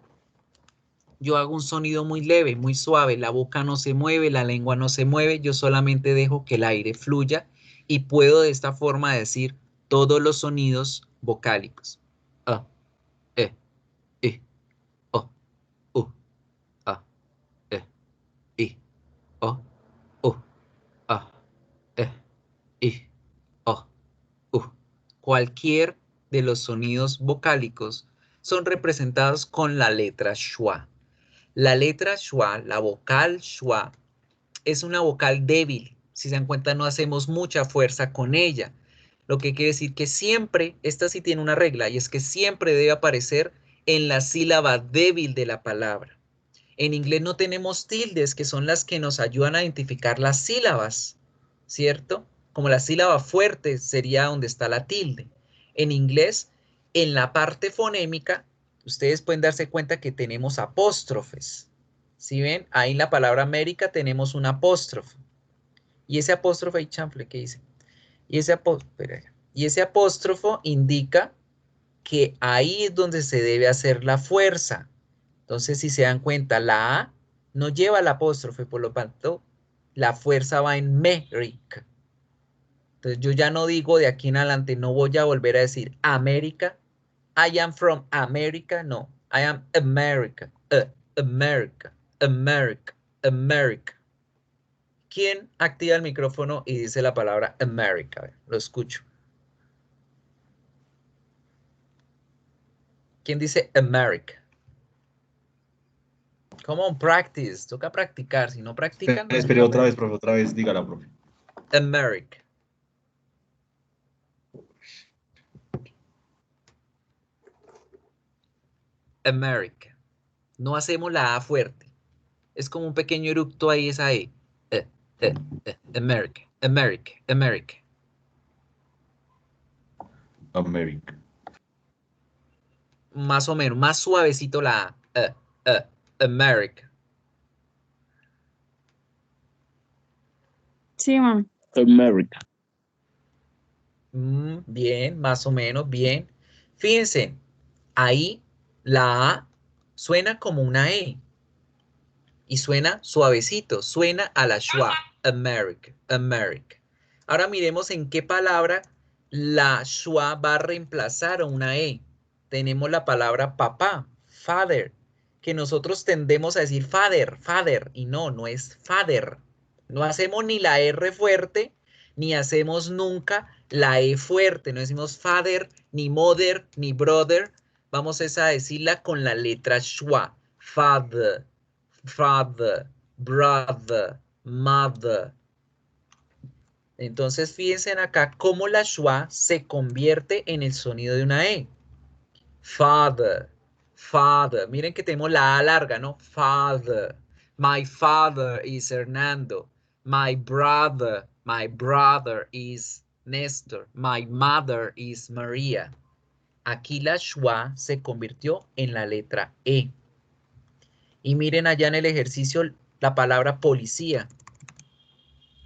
yo hago un sonido muy leve, muy suave, la boca no se mueve, la lengua no se mueve, yo solamente dejo que el aire fluya y puedo de esta forma decir todos los sonidos vocálicos. A, E, I, O, U, A, E, I, O, U, A, E, I, O, U. Cualquier de los sonidos vocálicos son representados con la letra schwa. La letra schwa, la vocal schwa, es una vocal débil. Si se dan cuenta, no hacemos mucha fuerza con ella. Lo que quiere decir que siempre, esta sí tiene una regla, y es que siempre debe aparecer en la sílaba débil de la palabra. En inglés no tenemos tildes, que son las que nos ayudan a identificar las sílabas, ¿cierto? Como la sílaba fuerte sería donde está la tilde. En inglés, en la parte fonémica, ustedes pueden darse cuenta que tenemos apóstrofes. ¿Sí ven? Ahí en la palabra América tenemos un apóstrofo. Y ese apóstrofo, ahí chample, ¿qué dice? Y ese apóstrofo indica que ahí es donde se debe hacer la fuerza. Entonces, si se dan cuenta, la A no lleva el apóstrofe, por lo tanto, la fuerza va en Mérica. Entonces, yo ya no digo de aquí en adelante, no voy a volver a decir América. I am from America. No, I am America. America, America, America. ¿Quién activa el micrófono y dice la palabra America? Lo escucho. ¿Quién dice America? Come on, practice. Toca practicar. Si no practican, no Espere, están otra vez, profe, otra vez, dígala, profe. America. America. No hacemos la A fuerte. Es como un pequeño eructo ahí, esa E. America, America, America. America. Más o menos, más suavecito la A. America. Sí, mam. America. Bien, más o menos, bien. Fíjense, ahí la A suena como una E. Y suena suavecito, suena a la schwa. America, America. Ahora miremos en qué palabra la schwa va a reemplazar a una E. Tenemos la palabra papá, father, que nosotros tendemos a decir father, father, y no, no es father. No hacemos ni la R fuerte, ni hacemos nunca la E fuerte. No decimos father, ni mother, ni brother. Vamos a decirla con la letra schwa. Father, father, brother, mother. Entonces fíjense acá cómo la schwa se convierte en el sonido de una E. Father, father. Miren que tenemos la A larga, ¿no? Father. My father is Hernando. My brother is Néstor. My mother is María. Aquí la schwa se convirtió en la letra E. Y miren allá en el ejercicio la palabra policía.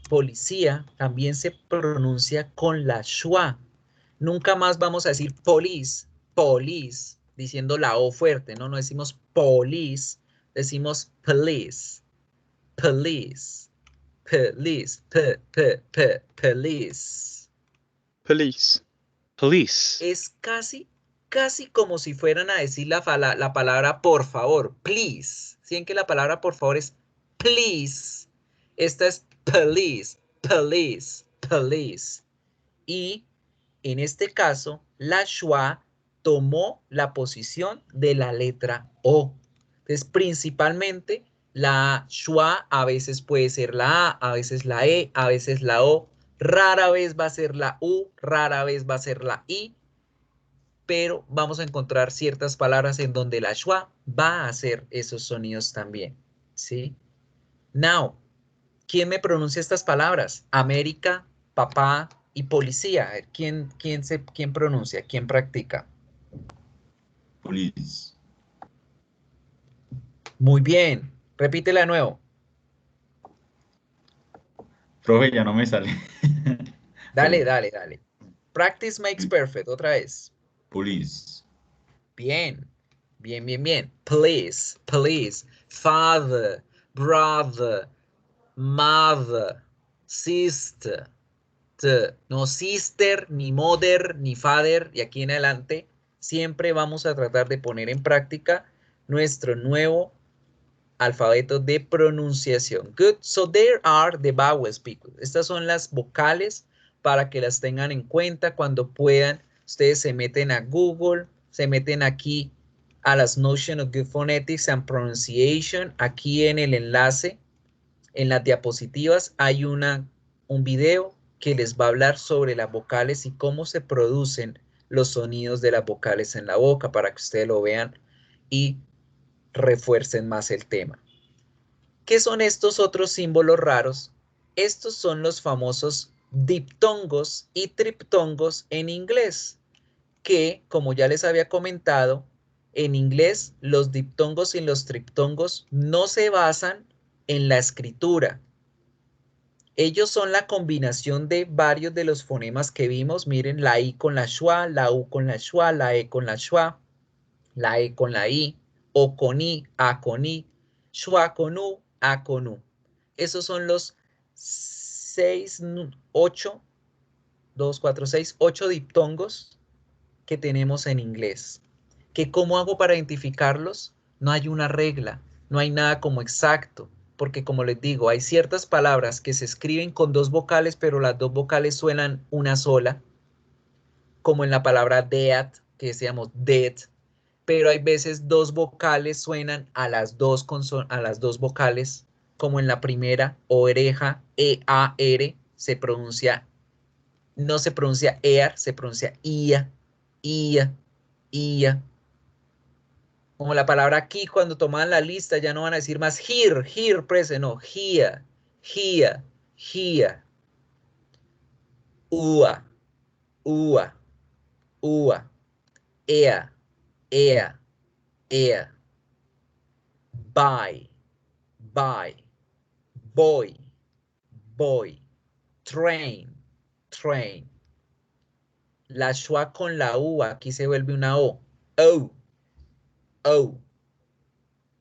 Policía también se pronuncia con la schwa. Nunca más vamos a decir police, police, diciendo la O fuerte, ¿no? No decimos police, decimos police, police, police, police. Police. Police. Es casi como si fueran a decir la palabra por favor, please. ¿Sí? En que la palabra por favor es please. Esta es police, police, police. Y en este caso, la schwa tomó la posición de la letra O. Entonces, principalmente, la schwa a veces puede ser la A veces la E, a veces la O. Rara vez va a ser la U, rara vez va a ser la I, pero vamos a encontrar ciertas palabras en donde la schwa va a hacer esos sonidos también, ¿sí? Now, ¿quién me pronuncia estas palabras? América, papá y policía. A ver, ¿quién pronuncia? ¿Quién practica? Police. Muy bien. Repítela de nuevo. Profe, ya no me sale. Dale, Perdón. dale, dale. Practice makes perfect. Otra vez. Police. Bien. Bien, bien, bien. Please, please. Father, brother, mother, sister. No sister, ni mother, ni father. Y aquí en adelante siempre vamos a tratar de poner en práctica nuestro nuevo alfabeto de pronunciación. Good. So there are the vowels, people. Estas son las vocales para que las tengan en cuenta cuando puedan. Ustedes se meten a Google, se meten aquí a las Notion of Good Phonetics and Pronunciation. Aquí en el enlace, en las diapositivas, hay un video que les va a hablar sobre las vocales y cómo se producen los sonidos de las vocales en la boca para que ustedes lo vean y refuercen más el tema. ¿Qué son estos otros símbolos raros? Estos son los famosos diptongos y triptongos en inglés, que, como ya les había comentado, en inglés los diptongos y los triptongos no se basan en la escritura. Ellos son la combinación de varios de los fonemas que vimos. Miren, la I con la schwa, la U con la schwa, la E con la schwa, la E con la I, O con I, A con I, schwa con U, A con U. Esos son los 8 diptongos que tenemos en inglés. ¿Que cómo hago para identificarlos? No hay una regla, no hay nada como exacto, porque como les digo, hay ciertas palabras que se escriben con dos vocales, pero las dos vocales suenan una sola, como en la palabra dead, que decíamos dead. pero hay veces dos vocales suenan a las dos vocales, como en la primera, oreja, E-A-R, no se pronuncia ear, se pronuncia ia, ia, ia. Como la palabra aquí, cuando toman la lista, ya no van a decir más here, present, no, here, here, here. Ua, ua, ua, ea, ea, ea. Buy, buy, boy, boy, train, train. La schwa con la U aquí se vuelve una O. O, O.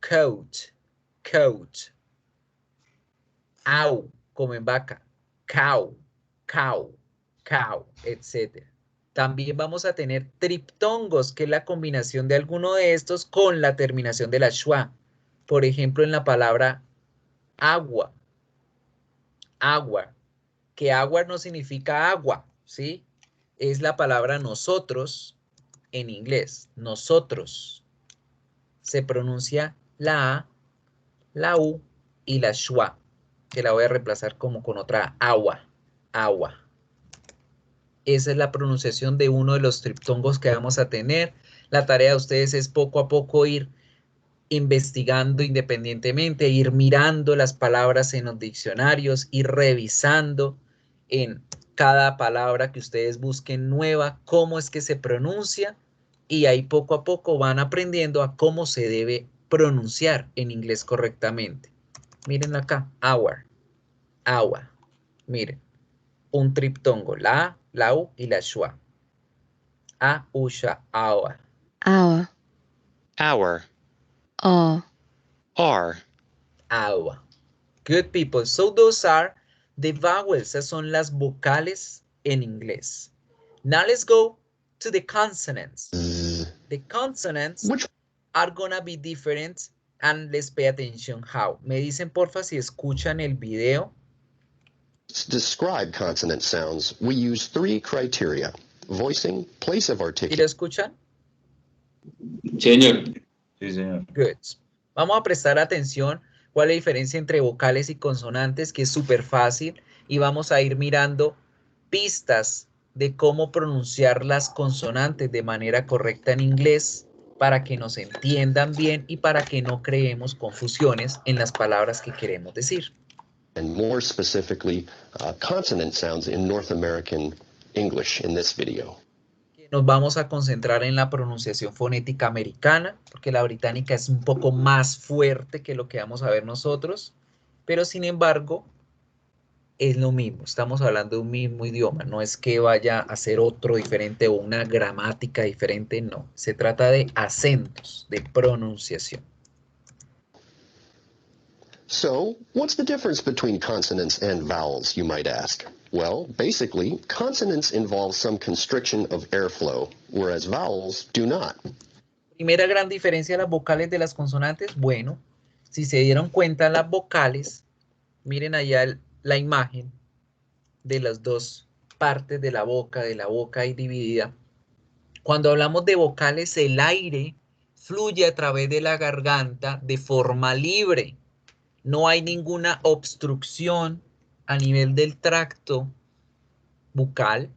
Coat, coat. Au, como en vaca. Cow, cow, cow, etc. También vamos a tener triptongos, que es la combinación de alguno de estos con la terminación de la schwa. Por ejemplo, en la palabra agua. Agua. Que agua no significa agua, ¿sí? Es la palabra nosotros en inglés. Nosotros. Se pronuncia la A, la U y la schwa, que la voy a reemplazar como con otra agua. Agua. Esa es la pronunciación de uno de los triptongos que vamos a tener. La tarea de ustedes es poco a poco ir investigando independientemente, ir mirando las palabras en los diccionarios, ir revisando en cada palabra que ustedes busquen nueva, cómo es que se pronuncia, y ahí poco a poco van aprendiendo a cómo se debe pronunciar en inglés correctamente. Miren acá, hour, agua. Miren, un triptongo, la A, la U y la schwa. A, U, schwa, hour. Hour. Hour. R. R. Agua. Good people. So those are the vowels. Esas son las vocales en inglés. Now let's go to the consonants. The consonants are gonna be different, and let's pay attention how. Me dicen porfa si escuchan el video. To describe consonant sounds, we use 3 criteria: voicing, place of ¿Sí lo articulation. escuchan? Señor. Sí, señor. Good. Vamos a prestar atención cuál es la diferencia entre vocales y consonantes, que es súper fácil, y vamos a ir mirando pistas de cómo pronunciar las consonantes de manera correcta en inglés para que nos entiendan bien y para que no creemos confusiones en las palabras que queremos decir. And more specifically, consonant sounds in North American English in this video. Nos vamos a concentrar en la pronunciación fonética americana, porque la británica es un poco más fuerte que lo que vamos a ver nosotros, pero sin embargo es lo mismo, estamos hablando de un mismo idioma, no es que vaya a ser otro diferente o una gramática diferente, no, se trata de acentos, de pronunciación. So, what's the difference between consonants and vowels, you might ask? Well, basically, consonants involve some constriction of airflow, whereas vowels do not. Primera gran diferencia de las vocales de las consonantes, bueno, si se dieron cuenta las vocales, miren allá la imagen de las dos partes de la boca ahí dividida. Cuando hablamos de vocales, el aire fluye a través de la garganta de forma libre. No hay ninguna obstrucción a nivel del tracto bucal,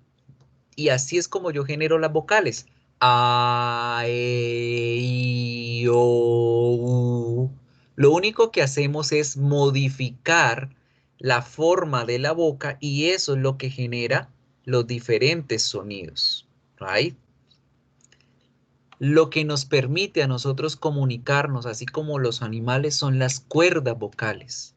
y así es como yo genero las vocales. A, E, I, O, U. Lo único que hacemos es modificar la forma de la boca, y eso es lo que genera los diferentes sonidos, right? Lo que nos permite a nosotros comunicarnos, así como los animales, son las cuerdas vocales.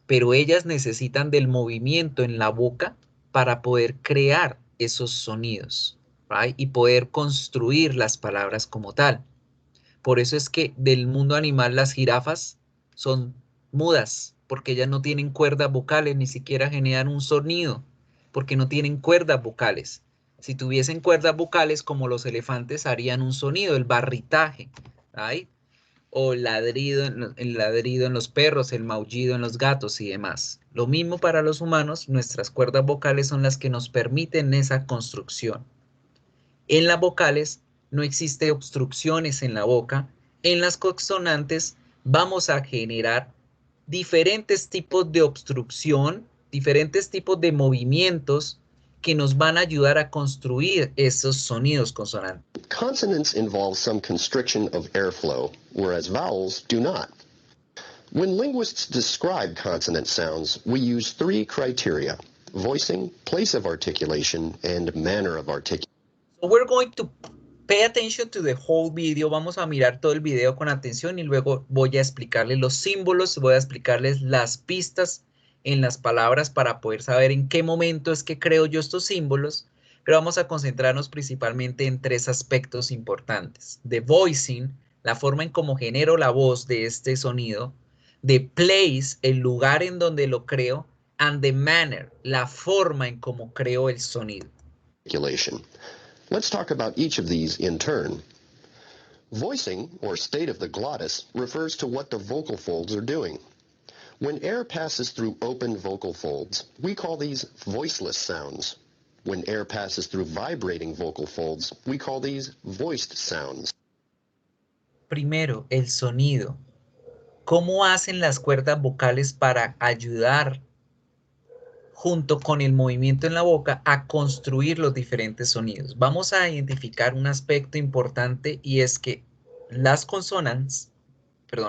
Pero ellas necesitan del movimiento en la boca para poder crear esos sonidos, right? Y poder construir las palabras como tal. Por eso es que del mundo animal las jirafas son mudas, porque ellas no tienen cuerdas vocales, ni siquiera generan un sonido, porque no tienen cuerdas vocales. Si tuviesen cuerdas vocales, como los elefantes, harían un sonido, el barritaje, ¿right? O el ladrido en los perros, el maullido en los gatos y demás. Lo mismo para los humanos, nuestras cuerdas vocales son las que nos permiten esa construcción. En las vocales no existe obstrucciones en la boca. En las consonantes vamos a generar diferentes tipos de obstrucción, diferentes tipos de movimientos que nos van a ayudar a construir esos sonidos consonantes. Consonants involve some constriction of airflow, whereas vowels do not. When linguists describe consonant sounds, we use three criteria: voicing, place of articulation, and manner of articulation. So we're going to pay attention to the whole video. Vamos a mirar todo el video con atención y luego voy a explicarles los símbolos, voy a explicarles las pistas en las palabras para poder saber en qué momento es que creo yo estos símbolos, pero vamos a concentrarnos principalmente en tres aspectos importantes. The voicing, la forma en cómo genero la voz de este sonido. The place, el lugar en donde lo creo. And the manner, la forma en cómo creo el sonido. Let's talk about each of these in turn. Voicing, or state of the glottis, refers to what the vocal folds are doing. When air passes through open vocal folds, we call these voiceless sounds. When air passes through vibrating vocal folds, we call these voiced sounds. Primero, el sonido. ¿Cómo hacen las cuerdas vocales para ayudar, junto con el movimiento en la boca, a construir los diferentes sonidos? Vamos a identificar un aspecto importante y es que las consonants they're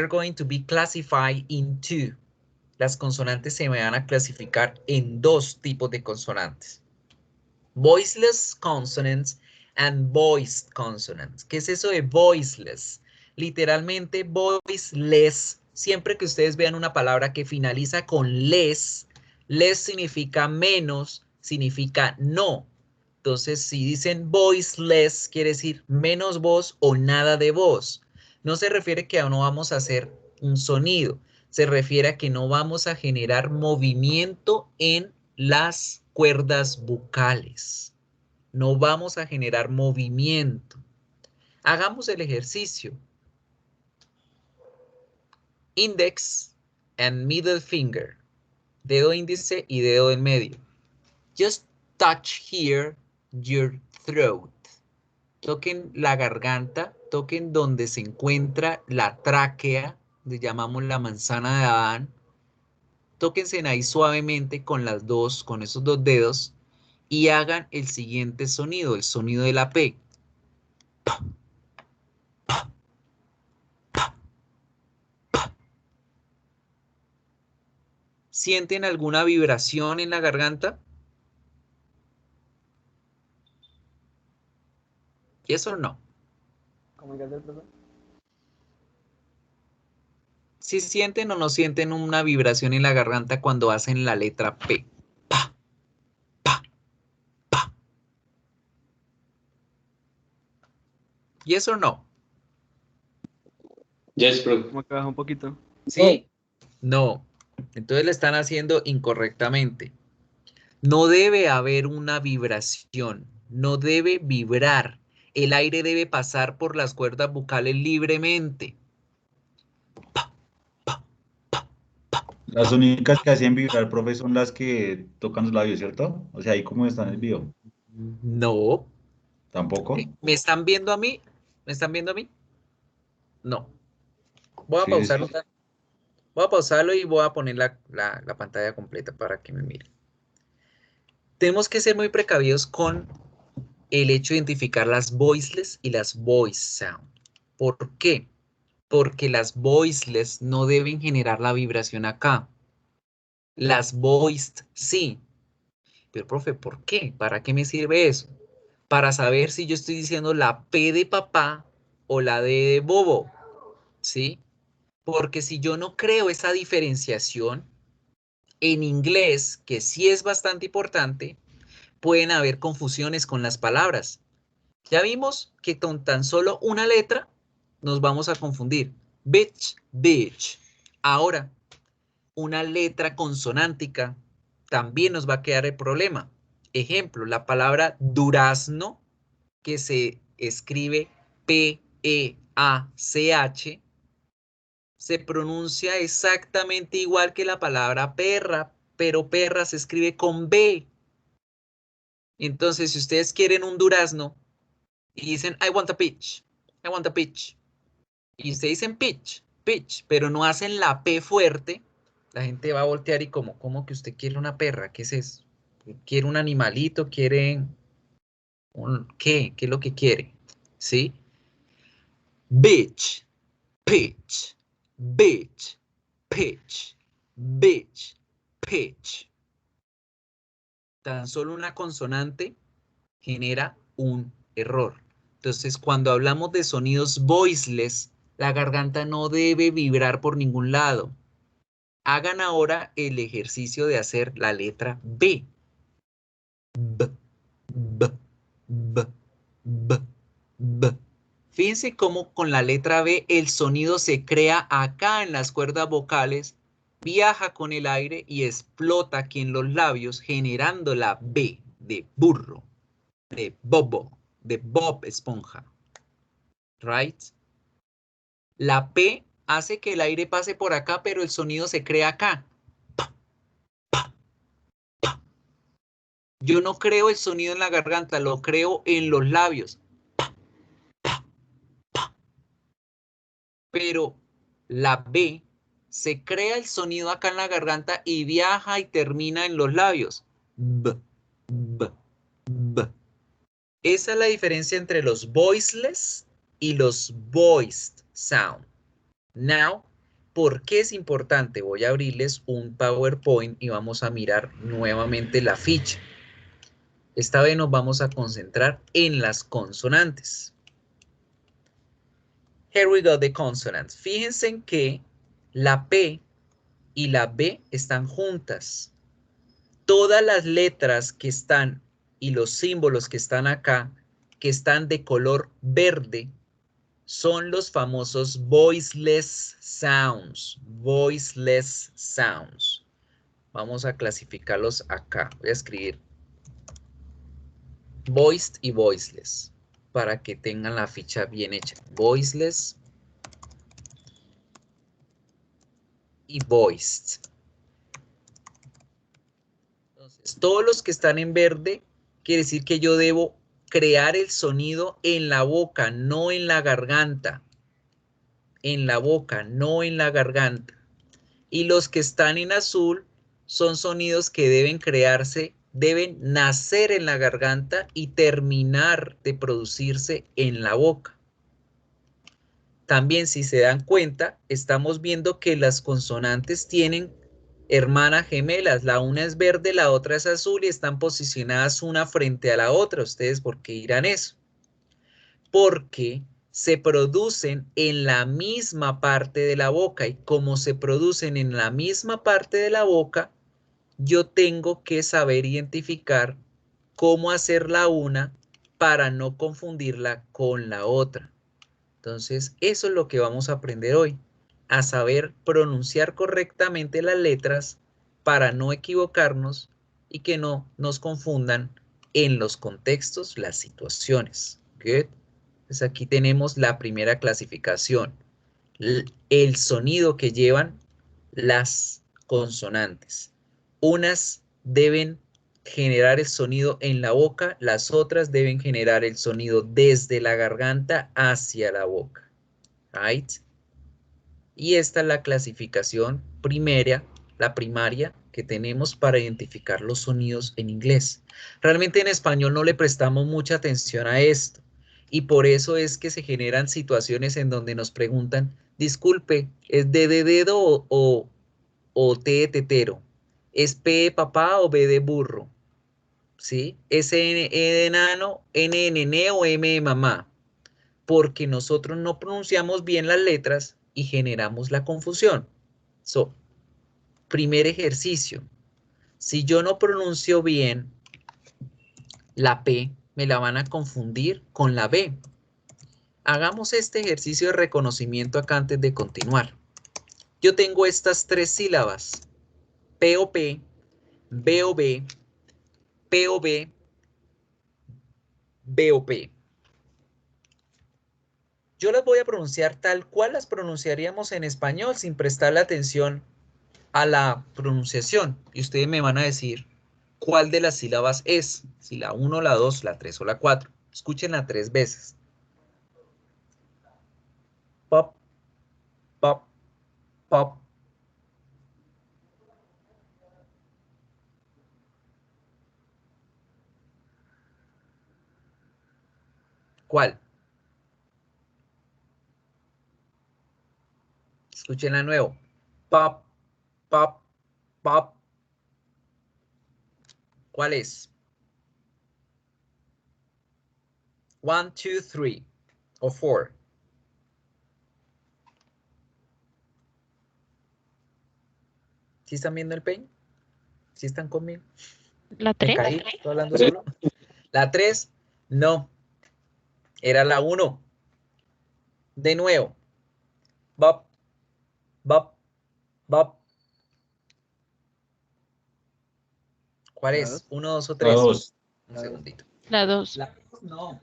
going to be classified in two. Las consonantes se van a clasificar en dos tipos de consonantes. Voiceless consonants and voiced consonants. ¿Qué es eso de voiceless? Literalmente voiceless. Siempre que ustedes vean una palabra que finaliza con less, less significa menos, significa no. Entonces, si dicen voiceless, quiere decir menos voz o nada de voz. No se refiere que no vamos a hacer un sonido. Se refiere a que no vamos a generar movimiento en las cuerdas vocales. No vamos a generar movimiento. Hagamos el ejercicio. Index and middle finger. Dedo índice y dedo del medio. Just touch here your throat. Toquen la garganta, toquen donde se encuentra la tráquea, le llamamos la manzana de Adán. Tóquense ahí suavemente con esos dos dedos y hagan el siguiente sonido, el sonido de la P. Pa, pa, pa, pa. ¿Sienten alguna vibración en la garganta? ¿Yes o no? ¿Cómo que hacer, profesor? ¿Sí sienten o no sienten una vibración en la garganta cuando hacen la letra P? Pa, pa, pa. ¿Yes o no? Yes, bro. Como que baja un poquito. ¿Sí? No. Entonces le están haciendo incorrectamente. No debe haber una vibración. No debe vibrar. El aire debe pasar por las cuerdas vocales libremente. Pa, pa, pa, pa. Las únicas que hacían vibrar, profe, son las que tocan los labios, ¿cierto? O sea, ahí como está en el video. No. ¿Tampoco? ¿Me están viendo a mí? ¿Me están viendo a mí? No. Voy a Sí, pausarlo. sí. Voy a pausarlo y voy a poner la pantalla completa para que me miren. Tenemos que ser muy precavidos con el hecho de identificar las voiceless y las voice sound. ¿Por qué? Porque las voiceless no deben generar la vibración acá. Las voiced sí. Pero, profe, ¿por qué? ¿Para qué me sirve eso? Para saber si yo estoy diciendo la P de papá o la D de bobo. ¿Sí? Porque si yo no creo esa diferenciación, en inglés, que sí es bastante importante, pueden haber confusiones con las palabras. Ya vimos que con tan solo una letra nos vamos a confundir. Bitch, bitch. Ahora, una letra consonántica también nos va a quedar el problema. Ejemplo, la palabra durazno, que se escribe P-E-A-C-H, se pronuncia exactamente igual que la palabra perra, pero perra se escribe con B. Entonces, si ustedes quieren un durazno y dicen, I want a peach, I want a peach, y ustedes dicen peach, peach, pero no hacen la P fuerte, la gente va a voltear y como, ¿cómo que usted quiere una perra? ¿Qué es eso? ¿Quiere un animalito? ¿Quiere un qué? ¿Qué es lo que quiere? ¿Sí? Bitch, pitch, bitch, pitch, bitch, pitch. Tan solo una consonante genera un error. Entonces, cuando hablamos de sonidos voiceless, la garganta no debe vibrar por ningún lado. Hagan ahora el ejercicio de hacer la letra B. B, B, B, B, B. Fíjense cómo con la letra B el sonido se crea acá en las cuerdas vocales, viaja con el aire y explota aquí en los labios, generando la B de burro, de bobo, de Bob Esponja. Right? La P hace que el aire pase por acá, pero el sonido se crea acá. Yo no creo el sonido en la garganta, lo creo en los labios. Pero la B se crea el sonido acá en la garganta y viaja y termina en los labios. B, B, B. Esa es la diferencia entre los voiceless y los voiced sound. Now, ¿por qué es importante? Voy a abrirles un PowerPoint y vamos a mirar nuevamente la ficha. Esta vez nos vamos a concentrar en las consonantes. Here we go, the consonants. Fíjense en que la P y la B están juntas. Todas las letras que están y los símbolos que están acá, que están de color verde, son los famosos voiceless sounds. Voiceless sounds. Vamos a clasificarlos acá. Voy a escribir voiced y voiceless para que tengan la ficha bien hecha. Voiceless y voiced. Entonces, todos los que están en verde quiere decir que yo debo crear el sonido en la boca, no en la garganta. En la boca, no en la garganta. Y los que están en azul son sonidos que deben crearse, deben nacer en la garganta y terminar de producirse en la boca. También, si se dan cuenta, estamos viendo que las consonantes tienen hermanas gemelas. La una es verde, la otra es azul y están posicionadas una frente a la otra. ¿Ustedes por qué dirán eso? Porque se producen en la misma parte de la boca y como se producen en la misma parte de la boca, yo tengo que saber identificar cómo hacer la una para no confundirla con la otra. Entonces, eso es lo que vamos a aprender hoy, a saber pronunciar correctamente las letras para no equivocarnos y que no nos confundan en los contextos, las situaciones. Good. Pues aquí tenemos la primera clasificación, el sonido que llevan las consonantes. Unas deben generar el sonido en la boca, las otras deben generar el sonido desde la garganta hacia la boca. Right? Y esta es la clasificación primera, la primaria que tenemos para identificar los sonidos en inglés. Realmente en español no le prestamos mucha atención a esto. Y por eso es que se generan situaciones en donde nos preguntan, disculpe, ¿es D de dedo o T de tetero? ¿Es P de papá o B de burro? ¿Sí? ¿Es E de enano, N de nene o M de mamá? Porque nosotros no pronunciamos bien las letras y generamos la confusión. So, primer ejercicio. Si yo no pronuncio bien la P, me la van a confundir con la B. Hagamos este ejercicio de reconocimiento acá antes de continuar. Yo tengo estas tres sílabas. P o P, B o B, P o B, B o P. Yo las voy a pronunciar tal cual las pronunciaríamos en español sin prestarle atención a la pronunciación. Y ustedes me van a decir cuál de las sílabas es, si la 1, la 2, la 3 o la 4. Escúchenla 3 veces. Pop, pop, pop. ¿Cuál? Escúchenla de nuevo. Pop, pop, pop. ¿Cuál es? 1, 2, 3 o 4. ¿Sí están viendo el peine? ¿Sí están conmigo? ¿La ¿Me 3? caí? ¿Estoy hablando solo? La 3, no. Era la 1. De nuevo. Bop, bop, bop. ¿Cuál La es? dos. 1, 2 o La 3. 2. Un segundito. La 2. La 2 no.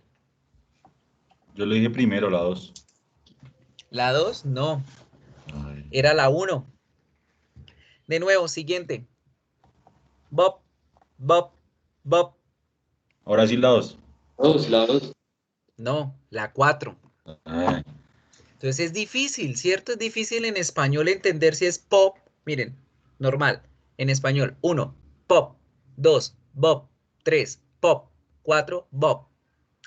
Yo lo dije primero, la 2. La 2 no. Era la 1. De nuevo, siguiente. Bop, bop, bop. Ahora sí la 2. No, la 4. Ah, Entonces es difícil, ¿cierto? Es difícil en español entender si es pop. Miren, normal. En español, 1, pop. 2, bop. 3, pop. 4, bop.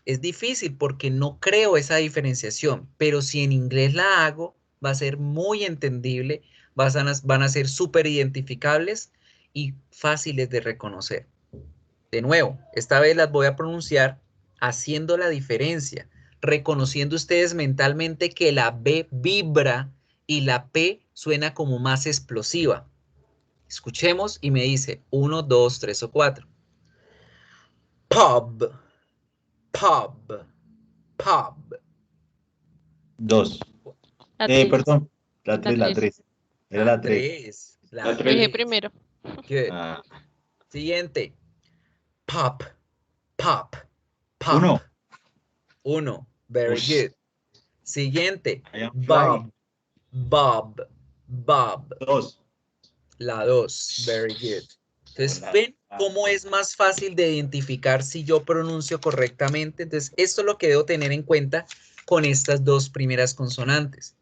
Es difícil porque no creo esa diferenciación, pero si en inglés la hago, va a ser muy entendible, van a ser súper identificables y fáciles de reconocer. De nuevo, esta vez las voy a pronunciar haciendo la diferencia, reconociendo ustedes mentalmente que la B vibra y la P suena como más explosiva. Escuchemos y me dice 1, 2, 3 o 4. Pub, pub, pub. 2. La 3. Perdón. La La 3, la 3. 3. Era La la 3. 3. La Dije 3. primero. Good. Ah, Siguiente. Pop, pop, pop. 1. 1. Very Ush, good. Siguiente. I am Bob, flying. bob, bob. 2. La 2. Very good. Entonces, Hola. ¿ven cómo es más fácil de identificar si yo pronuncio correctamente? Entonces, esto es lo que debo tener en cuenta con estas dos primeras consonantes.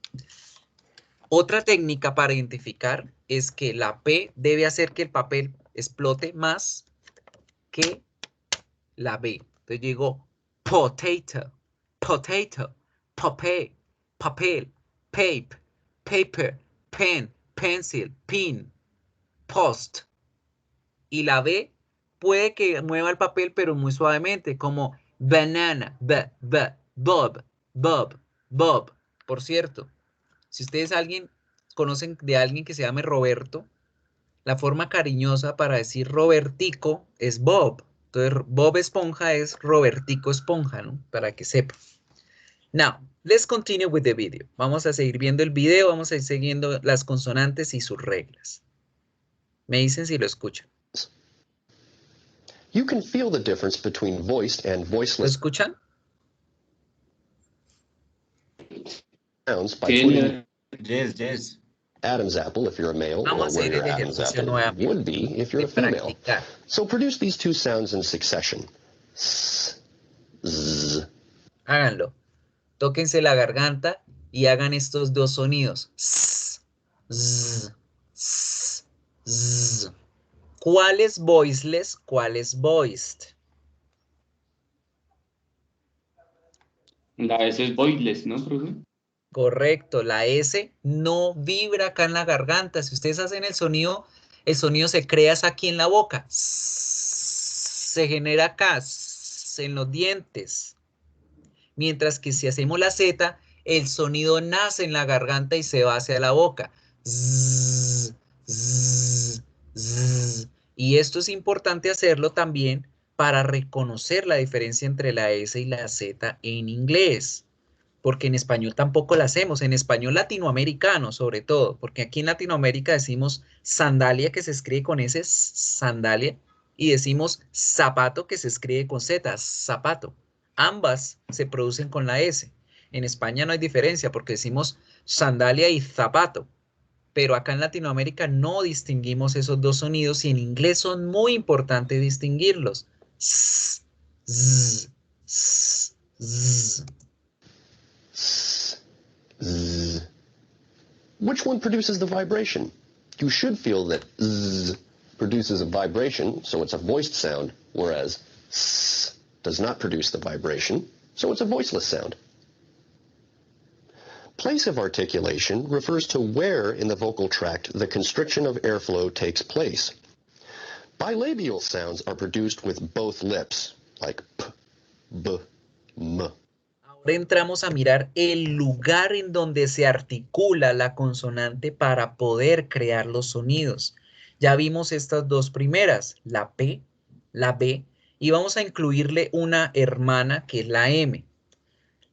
Otra técnica para identificar es que la P debe hacer que el papel explote más que la B. Entonces digo potato, potato, papel, papel, pape, paper, pen, pencil, pin, post. Y la B puede que mueva el papel, pero muy suavemente, como banana, bob, bob, bob. Por cierto, si ustedes conocen de alguien que se llame Roberto, la forma cariñosa para decir Robertico es Bob. Entonces, Bob Esponja es Robertico Esponja, ¿no? Para que sepa. Now, let's continue with the video. Vamos a seguir viendo el video, vamos a ir siguiendo las consonantes y sus reglas. Me dicen si lo escuchan. You can feel the difference between voiced and ¿Lo voiceless escuchan? sounds by putting Yes, yes. Adam's apple if you're a male, Vamos a or where hacer your el Adam's ejercicio apple nuevamente would be if you're de a female. practicar. So produce these two sounds in succession. S, z. Háganlo. Tóquense la garganta y hagan estos dos sonidos. S, z, s, z. ¿Cuál es voiceless? ¿Cuál es voiced? La S es voiceless, ¿no, profe? Correcto, la S no vibra acá en la garganta. Si ustedes hacen el sonido se crea aquí en la boca. Se genera acá, en los dientes. Mientras que si hacemos la Z, el sonido nace en la garganta y se va hacia la boca. Zzz, zzz, zzz. Y esto es importante hacerlo también para reconocer la diferencia entre la S y la Z en inglés. Porque en español tampoco la hacemos, en español latinoamericano sobre todo, porque aquí en Latinoamérica decimos sandalia que se escribe con S, sandalia, y decimos zapato que se escribe con Z, zapato. Ambas se producen con la S. En España no hay diferencia porque decimos sandalia y zapato, pero acá en Latinoamérica no distinguimos esos dos sonidos y en inglés son muy importantes distinguirlos. S, z, s, z. S, z. Which one produces the vibration? You should feel that z produces a vibration, so it's a voiced sound, whereas s does not produce the vibration, so it's a voiceless sound. Place of articulation refers to where in the vocal tract the constriction of airflow takes place. Bilabial sounds are produced with both lips, like p, b, m. Ahora entramos a mirar el lugar en donde se articula la consonante para poder crear los sonidos. Ya vimos estas dos primeras, la P, la B, y vamos a incluirle una hermana que es la M.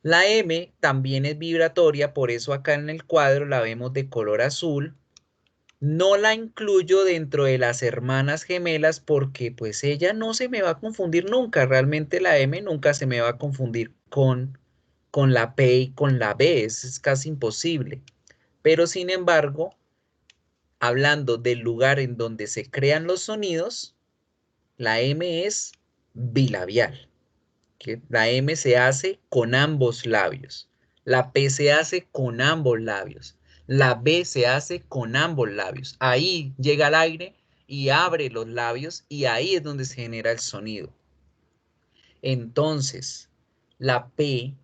La M también es vibratoria, por eso acá en el cuadro la vemos de color azul. No la incluyo dentro de las hermanas gemelas porque pues ella no se me va a confundir nunca. Realmente la M nunca se me va a confundir con la P y con la B. Es casi imposible. Pero sin embargo, hablando del lugar en donde se crean los sonidos, la M es bilabial. ¿Okay? La M se hace con ambos labios. La P se hace con ambos labios. La B se hace con ambos labios. Ahí llega el aire y abre los labios y ahí es donde se genera el sonido. Entonces, la P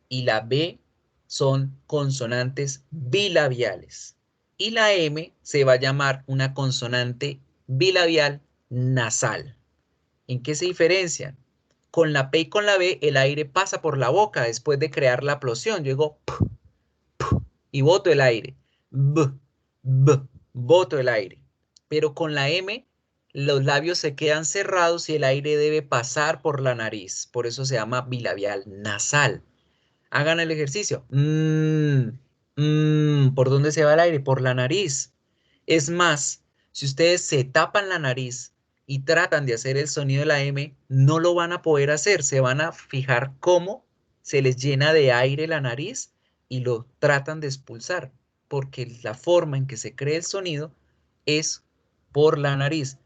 y la B son consonantes bilabiales. Y la M se va a llamar una consonante bilabial nasal. ¿En qué se diferencian? Con la P y con la B, el aire pasa por la boca después de crear la aplosión. Yo digo p, p, y boto el aire. B, b, boto el aire. Pero con la M, los labios se quedan cerrados y el aire debe pasar por la nariz. Por eso se llama bilabial nasal. Hagan el ejercicio. ¿Por dónde se va el aire? Por la nariz. Es más, si ustedes se tapan la nariz y tratan de hacer el sonido de la M, no lo van a poder hacer. Se van a fijar cómo se les llena de aire la nariz y lo tratan de expulsar, porque la forma en que se crea el sonido es por la nariz.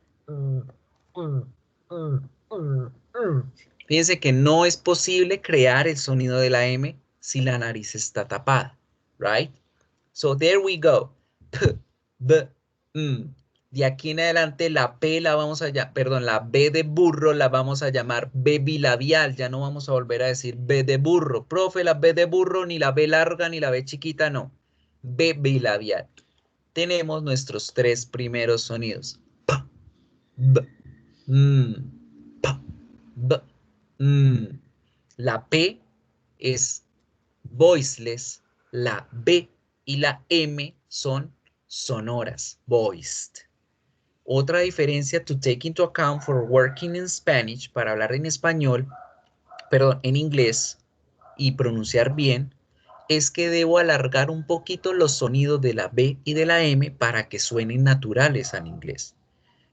Fíjense que no es posible crear el sonido de la M si la nariz está tapada, right? So there we go. P, B, m. De aquí en adelante la P la vamos a llamar, perdón, la B de burro la vamos a llamar B bilabial. Ya no vamos a volver a decir B de burro. Profe, la B de burro, ni la B larga, ni la B chiquita, no. B bilabial. Tenemos nuestros tres primeros sonidos. P, B, m, P, B, m. La P es voiceless, la B y la M son sonoras, voiced. Otra diferencia to take into account for working in Spanish, para hablar en español, perdón, en inglés y pronunciar bien, es que debo alargar un poquito los sonidos de la B y de la M para que suenen naturales al inglés.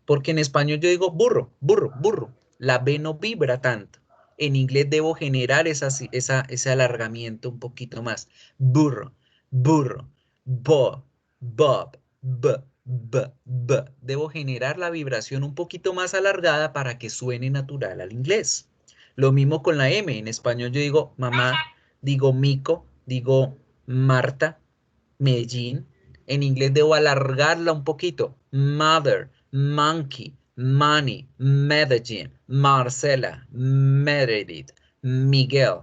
Porque en español yo digo burro, burro, burro. La B no vibra tanto. En inglés debo generar ese alargamiento un poquito más. Burro, burro, bob, bob, b, b, b. Debo generar la vibración un poquito más alargada para que suene natural al inglés. Lo mismo con la M. En español yo digo mamá, digo mico, digo Marta, Medellín. En inglés debo alargarla un poquito. Mother, monkey, money, Medellín, Marcela, Meredith, Miguel.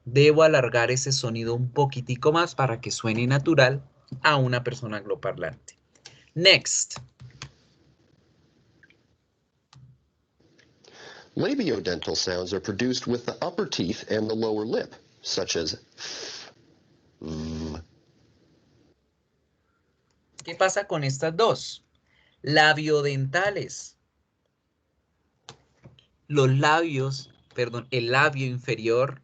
Debo alargar ese sonido un poquitico más para que suene natural a una persona angloparlante. Next. Labiodental sounds are produced with the upper teeth and the lower lip, such as f, v. ¿Qué pasa con estas dos? Labiodentales. Los labios, perdón, el labio inferior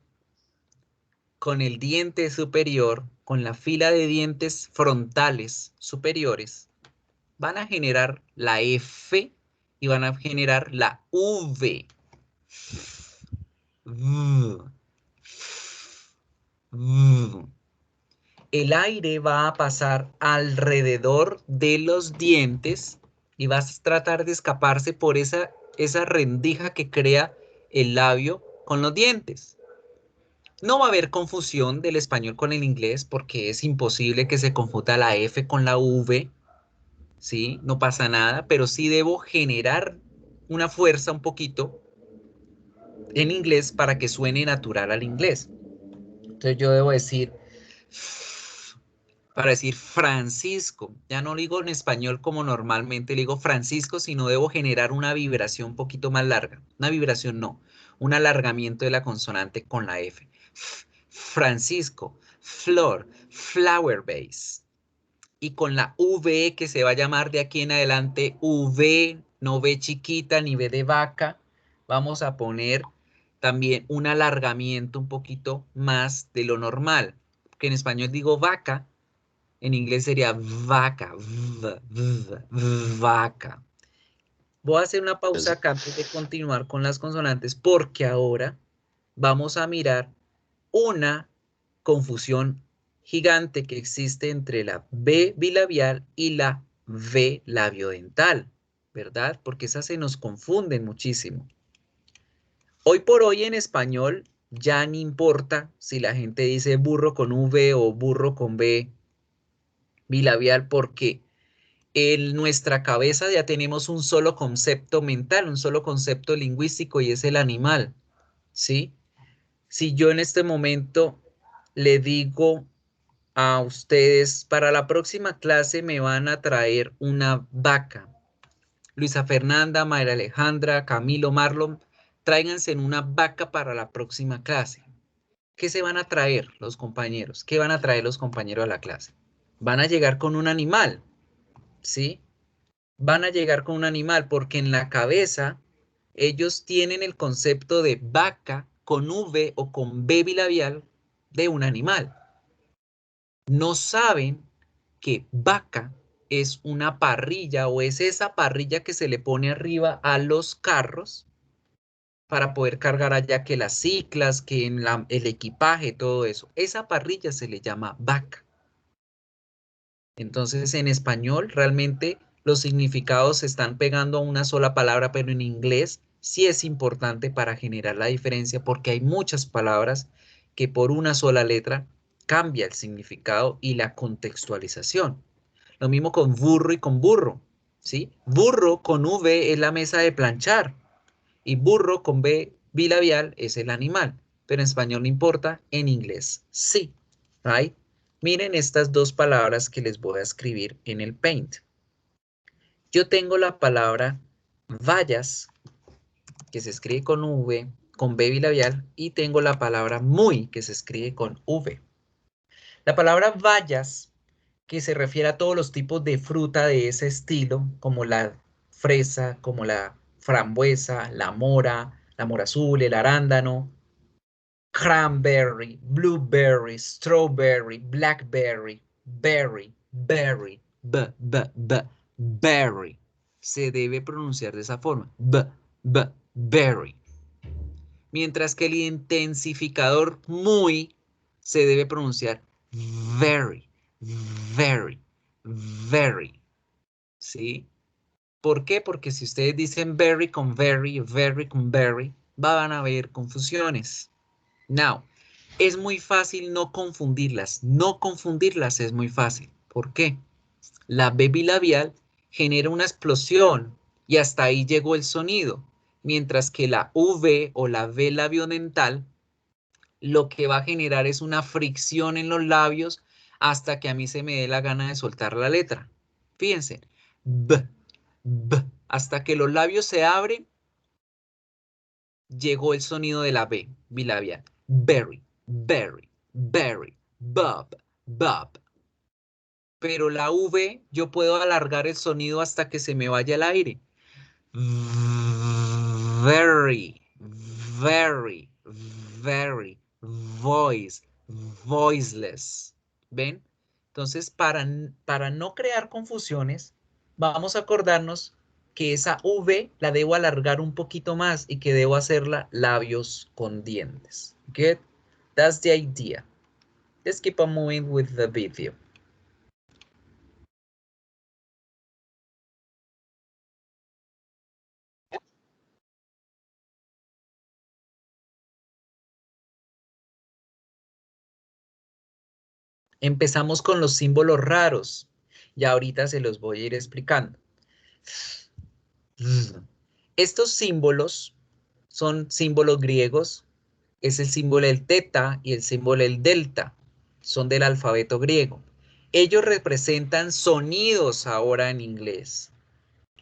con el diente superior, con la fila de dientes frontales superiores, van a generar la F y van a generar la V. el aire va a pasar alrededor de los dientes y vas a tratar de escaparse por esa rendija que crea el labio con los dientes. No va a haber confusión del español con el inglés porque es imposible que se confunda la F con la V, ¿sí? No pasa nada, pero sí debo generar una fuerza un poquito en inglés para que suene natural al inglés. Entonces yo debo decir, para decir Francisco, ya no digo en español como normalmente le digo Francisco, sino debo generar una vibración un poquito más larga. Una vibración no, un alargamiento de la consonante con la F. Francisco, flor, flower base. Y con la V que se va a llamar de aquí en adelante V, no V chiquita ni V de vaca, vamos a poner también un alargamiento un poquito más de lo normal. Que en español digo vaca, en inglés sería vaca, vaca. Voy a hacer una pausa acá antes de continuar con las consonantes porque ahora vamos a mirar una confusión gigante que existe entre la B bilabial y la V labiodental, ¿verdad? Porque esas se nos confunden muchísimo. Hoy por hoy en español ya no importa si la gente dice burro con V o burro con B bilabial porque en nuestra cabeza ya tenemos un solo concepto mental, un solo concepto lingüístico y es el animal, ¿sí? Si yo en este momento le digo a ustedes, para la próxima clase me van a traer una vaca. Luisa Fernanda, Mayra Alejandra, Camilo, Marlon, tráiganse en una vaca para la próxima clase. ¿Qué se van a traer los compañeros? ¿Qué van a traer los compañeros a la clase? Van a llegar con un animal, ¿sí? Van a llegar con un animal porque en la cabeza ellos tienen el concepto de vaca con V o con B bilabial de un animal. No saben que vaca es una parrilla o es esa parrilla que se le pone arriba a los carros para poder cargar allá que las ciclas, que en el equipaje, todo eso. Esa parrilla se le llama vaca. Entonces, en español, realmente los significados se están pegando a una sola palabra, pero en inglés sí es importante para generar la diferencia porque hay muchas palabras que por una sola letra cambia el significado y la contextualización. Lo mismo con burro y con burro, ¿sí? Burro con V es la mesa de planchar y burro con B bilabial es el animal, pero en español no importa, en inglés sí, right? Miren estas dos palabras que les voy a escribir en el Paint. Yo tengo la palabra vallas, que se escribe con V, con B bilabial, y tengo la palabra muy, que se escribe con V. La palabra vallas, que se refiere a todos los tipos de fruta de ese estilo, como la fresa, como la frambuesa, la mora azul, el arándano, cranberry, blueberry, strawberry, blackberry, berry, berry. Se debe pronunciar de esa forma, berry. Mientras que el intensificador muy se debe pronunciar very, very, very. ¿Sí? ¿Por qué? Porque si ustedes dicen very con very con very, van a haber confusiones. Now, es muy fácil no confundirlas. No confundirlas es muy fácil. ¿Por qué? La B bilabial genera una explosión y hasta ahí llegó el sonido. Mientras que la V o la V labiodental lo que va a generar es una fricción en los labios hasta que a mí se me dé la gana de soltar la letra. Fíjense. B, hasta que los labios se abren, llegó el sonido de la B bilabial. Berry, berry, berry, bob, bob. Pero la V yo puedo alargar el sonido hasta que se me vaya el aire. Very, very, very, voice, voiceless. ¿Ven? Entonces, para no crear confusiones, vamos a acordarnos que esa V la debo alargar un poquito más y que debo hacerla labios con dientes. Good? That's the idea. Let's keep on moving with the video. Empezamos con los símbolos raros. Ya ahorita se los voy a ir explicando. Estos símbolos son símbolos griegos. Es el símbolo del teta y el símbolo del delta. Son del alfabeto griego. Ellos representan sonidos ahora en inglés.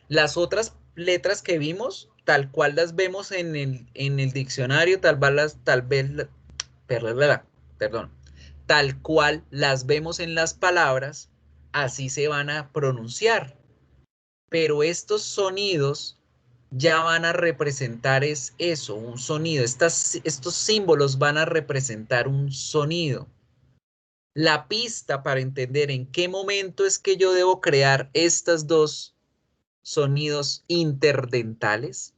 Las otras letras que vimos, tal cual las vemos en el diccionario, tal cual las vemos en las palabras, así se van a pronunciar. Pero estos sonidos ya van a representar eso, un sonido. Estos símbolos van a representar un sonido. La pista para entender en qué momento es que yo debo crear estos dos sonidos interdentales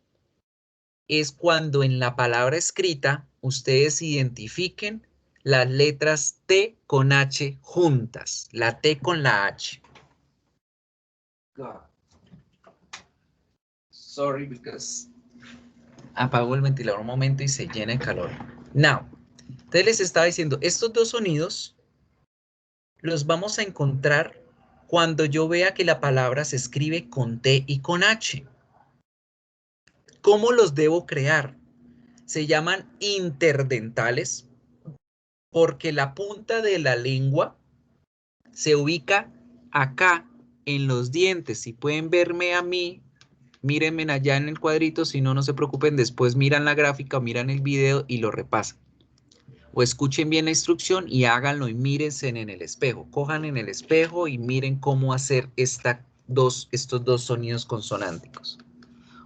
es cuando en la palabra escrita ustedes identifiquen las letras T con H juntas, la T con la H. God. Sorry, because apago el ventilador un momento y se llena de calor. Now, entonces les estaba diciendo, estos dos sonidos los vamos a encontrar cuando yo vea que la palabra se escribe con T y con H. ¿Cómo los debo crear? Se llaman interdentales porque la punta de la lengua se ubica acá en los dientes. Si pueden verme a mí, mírenme allá en el cuadrito, si no, no se preocupen, después miran la gráfica o miran el video y lo repasan. O escuchen bien la instrucción y háganlo y mírense en el espejo. Cojan en el espejo y miren cómo hacer estos dos sonidos consonánticos.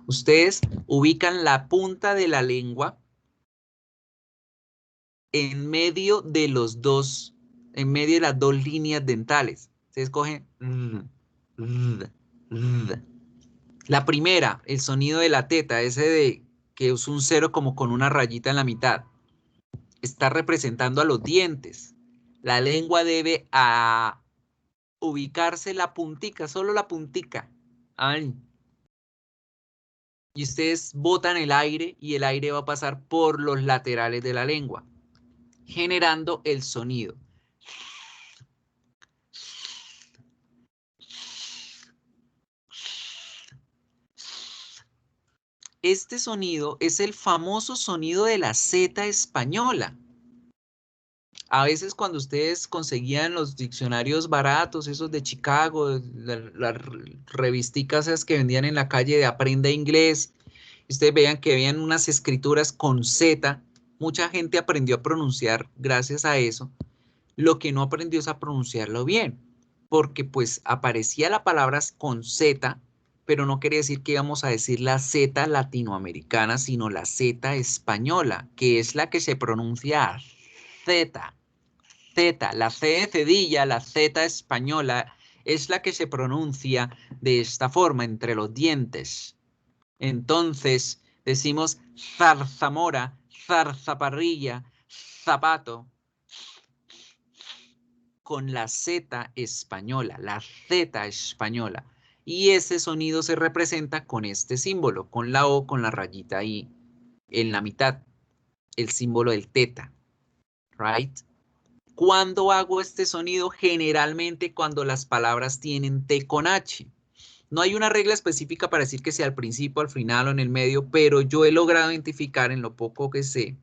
Ustedes ubican la punta de la lengua en medio de las dos líneas dentales. Ustedes cogen la primera, el sonido de la teta, ese de que es un cero como con una rayita en la mitad. Está representando a los dientes. La lengua debe ubicarse la puntica, solo la puntica. Ay. Y ustedes botan el aire y el aire va a pasar por los laterales de la lengua, generando el sonido. Este sonido es el famoso sonido de la Z española. A veces cuando ustedes conseguían los diccionarios baratos, esos de Chicago, las revisticas esas que vendían en la calle de Aprenda Inglés, ustedes veían que habían unas escrituras con Z. Mucha gente aprendió a pronunciar gracias a eso. Lo que no aprendió es a pronunciarlo bien, porque pues aparecía la palabra con Z, pero no quería decir que íbamos a decir la Z latinoamericana, sino la Z española, que es la que se pronuncia Z. Z, la C de cedilla, la Z española, es la que se pronuncia de esta forma, entre los dientes. Entonces, decimos zarzamora, zarzaparrilla, zapato, con la Z española, la Z española. Y ese sonido se representa con este símbolo, con la O, con la rayita ahí en la mitad, el símbolo del teta, right? ¿Cuándo hago este sonido? Generalmente cuando las palabras tienen T con H. No hay una regla específica para decir que sea al principio, al final o en el medio, pero yo he logrado identificar en lo poco que sé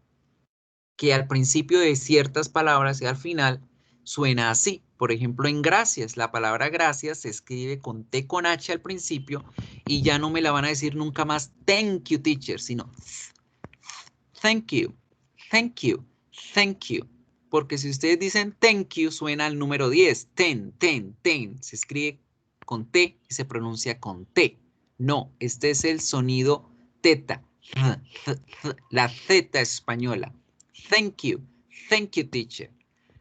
que al principio de ciertas palabras y al final suena así. Por ejemplo, en gracias, la palabra gracias se escribe con T con H al principio y ya no me la van a decir nunca más thank you teacher, sino thank you, thank you, thank you. Porque si ustedes dicen thank you, suena al número 10. Ten. Se escribe con T y se pronuncia con T. No, este es el sonido teta. La Z española. Thank you teacher.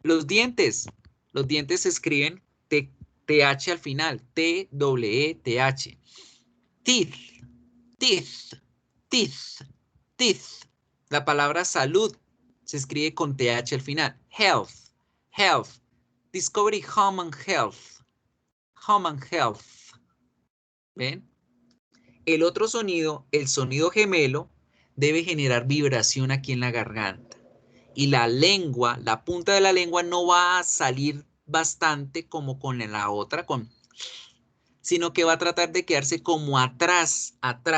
Los dientes se escriben TH al final. T-E-T-H. Teeth. La palabra salud se escribe con TH al final. Health. Health. Discovery Home and Health. Home and Health. ¿Ven? El otro sonido, el sonido gemelo, debe generar vibración aquí en la garganta. Y la lengua, la punta de la lengua no va a salir bastante como con la otra, sino que va a tratar de quedarse como atrás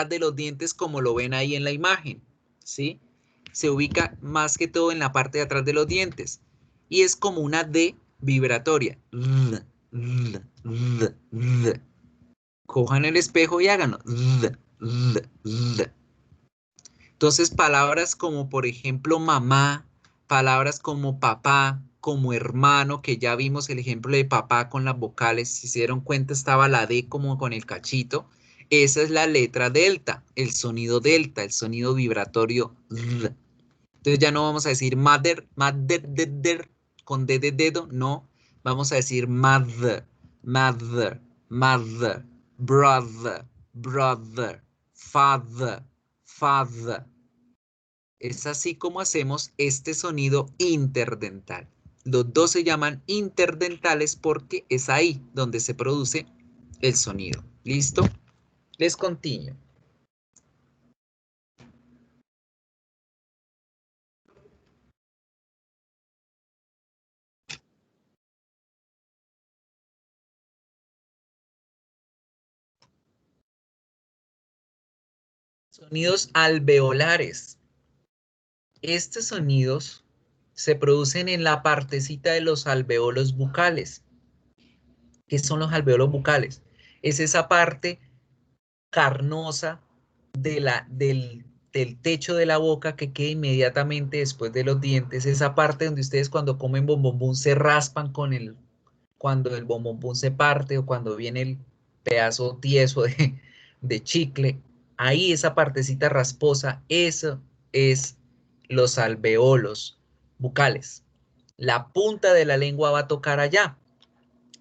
de los dientes, como lo ven ahí en la imagen, ¿sí? Se ubica más que todo en la parte de atrás de los dientes. Y es como una D vibratoria. Cojan el espejo y háganlo. Entonces, palabras como, por ejemplo, mamá, palabras como papá, como hermano, que ya vimos el ejemplo de papá con las vocales, si se dieron cuenta estaba la D como con el cachito. Esa es la letra delta, el sonido delta, el sonido vibratorio. Entonces ya no vamos a decir mother, mother, con D de dedo, no. Vamos a decir mother, mother, mother, brother, brother, father, father. Es así como hacemos este sonido interdental. Los dos se llaman interdentales porque es ahí donde se produce el sonido. ¿Listo? Les continúo. Sonidos alveolares. Estos sonidos se producen en la partecita de los alveolos bucales. ¿Qué son los alveolos bucales? Es esa parte carnosa del techo de la boca que queda inmediatamente después de los dientes. Esa parte donde ustedes cuando comen bombombón se raspan cuando el bombombón se parte o cuando viene el pedazo tieso de chicle. Ahí esa partecita rasposa, eso es los alveolos bucales. La punta de la lengua va a tocar allá.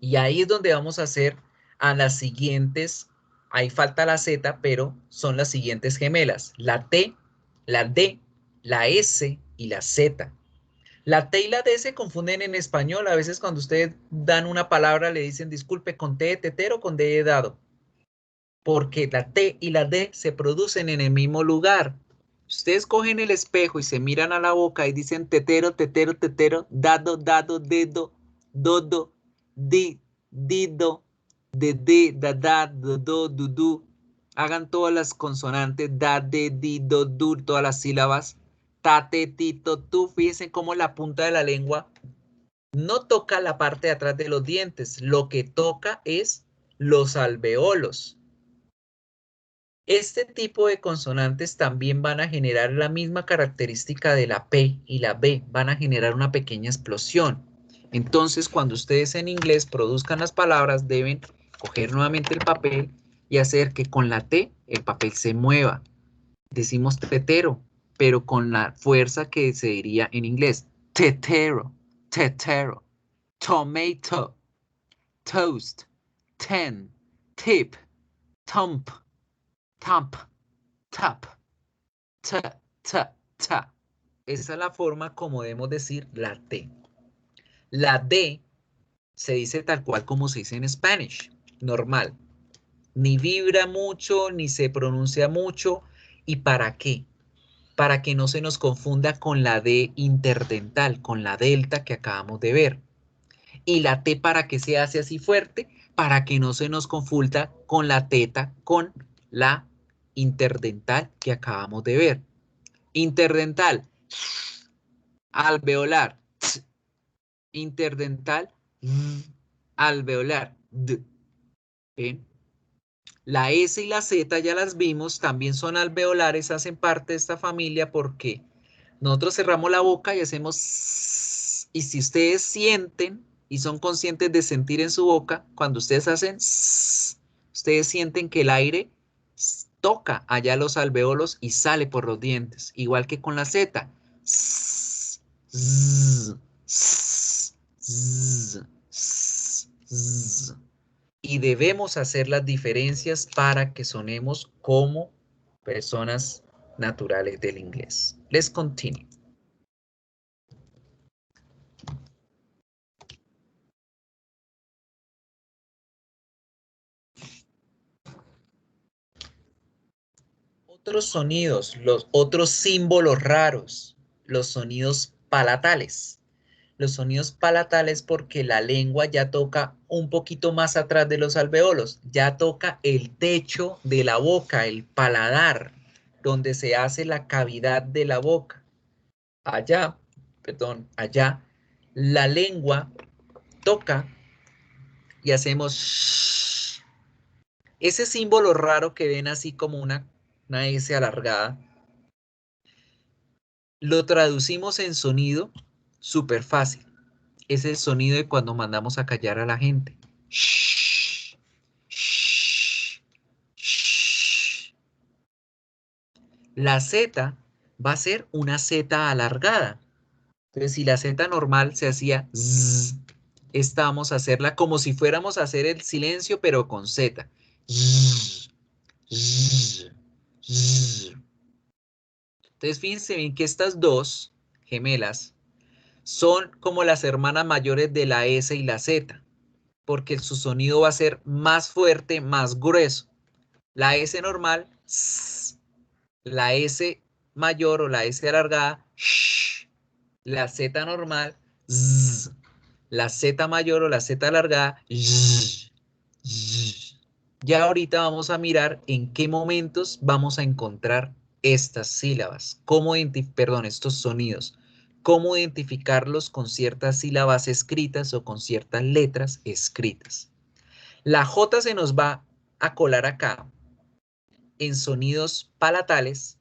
Y ahí es donde vamos a hacer a las siguientes, ahí falta la Z, pero son las siguientes gemelas. La T, la D, la S y la Z. La T y la D se confunden en español. A veces cuando ustedes dan una palabra le dicen, disculpe, ¿con T de tetero o con D de dado? Porque la T y la D se producen en el mismo lugar. Ustedes cogen el espejo y se miran a la boca y dicen tetero, tetero, tetero, dado, dado, dedo, dodo, di, dido, de, da, do, du. Hagan todas las consonantes, da, de, di, do, du, todas las sílabas. Ta, te, ti, to, tu. Fíjense cómo la punta de la lengua no toca la parte de atrás de los dientes. Lo que toca es los alveolos. Este tipo de consonantes también van a generar la misma característica de la P y la B, van a generar una pequeña explosión. Entonces, cuando ustedes en inglés produzcan las palabras, deben coger nuevamente el papel y hacer que con la T el papel se mueva. Decimos tetero, pero con la fuerza que se diría en inglés. Tetero, tetero, tomato, toast, ten, tip, thump, thump, tap, ta, ta, ta. Esa es la forma como debemos decir la T. La D se dice tal cual como se dice en Spanish, normal. Ni vibra mucho, ni se pronuncia mucho. ¿Y para qué? Para que no se nos confunda con la D interdental, con la delta que acabamos de ver. Y la T, ¿para qué se hace así fuerte? Para que no se nos confunda con la teta, con la interdental que acabamos de ver. Interdental, alveolar, interdental, alveolar, ¿ven? La S y la Z ya las vimos, también son alveolares, hacen parte de esta familia porque nosotros cerramos la boca y hacemos, y si ustedes sienten y son conscientes de sentir en su boca, cuando ustedes hacen, ustedes sienten que el aire toca allá los alveolos y sale por los dientes, igual que con la Z. Y debemos hacer las diferencias para que sonemos como personas naturales del inglés. Let's continue. otros sonidos, los otros símbolos raros, los sonidos palatales. Los sonidos palatales porque la lengua ya toca un poquito más atrás de los alveolos, ya toca el techo de la boca, el paladar, donde se hace la cavidad de la boca. Allá, la lengua toca y hacemos shh. Ese símbolo raro que ven así como una S alargada, lo traducimos en sonido súper fácil. Es el sonido de cuando mandamos a callar a la gente. Shh, shh, shh. La Z va a ser una Z alargada. Entonces, si la Z normal se hacía Z, esta vamos a hacerla como si fuéramos a hacer el silencio, pero con Z. Z, z, z. Entonces, fíjense bien que estas dos gemelas son como las hermanas mayores de la S y la Z, porque su sonido va a ser más fuerte, más grueso. La S normal, s, la S mayor o la S alargada, sh, la Z normal, z, la Z mayor o la Z alargada, z, z. Ya ahorita vamos a mirar en qué momentos vamos a encontrar estas sílabas, estos sonidos, cómo identificarlos con ciertas sílabas escritas o con ciertas letras escritas. La J se nos va a colar acá en sonidos palatales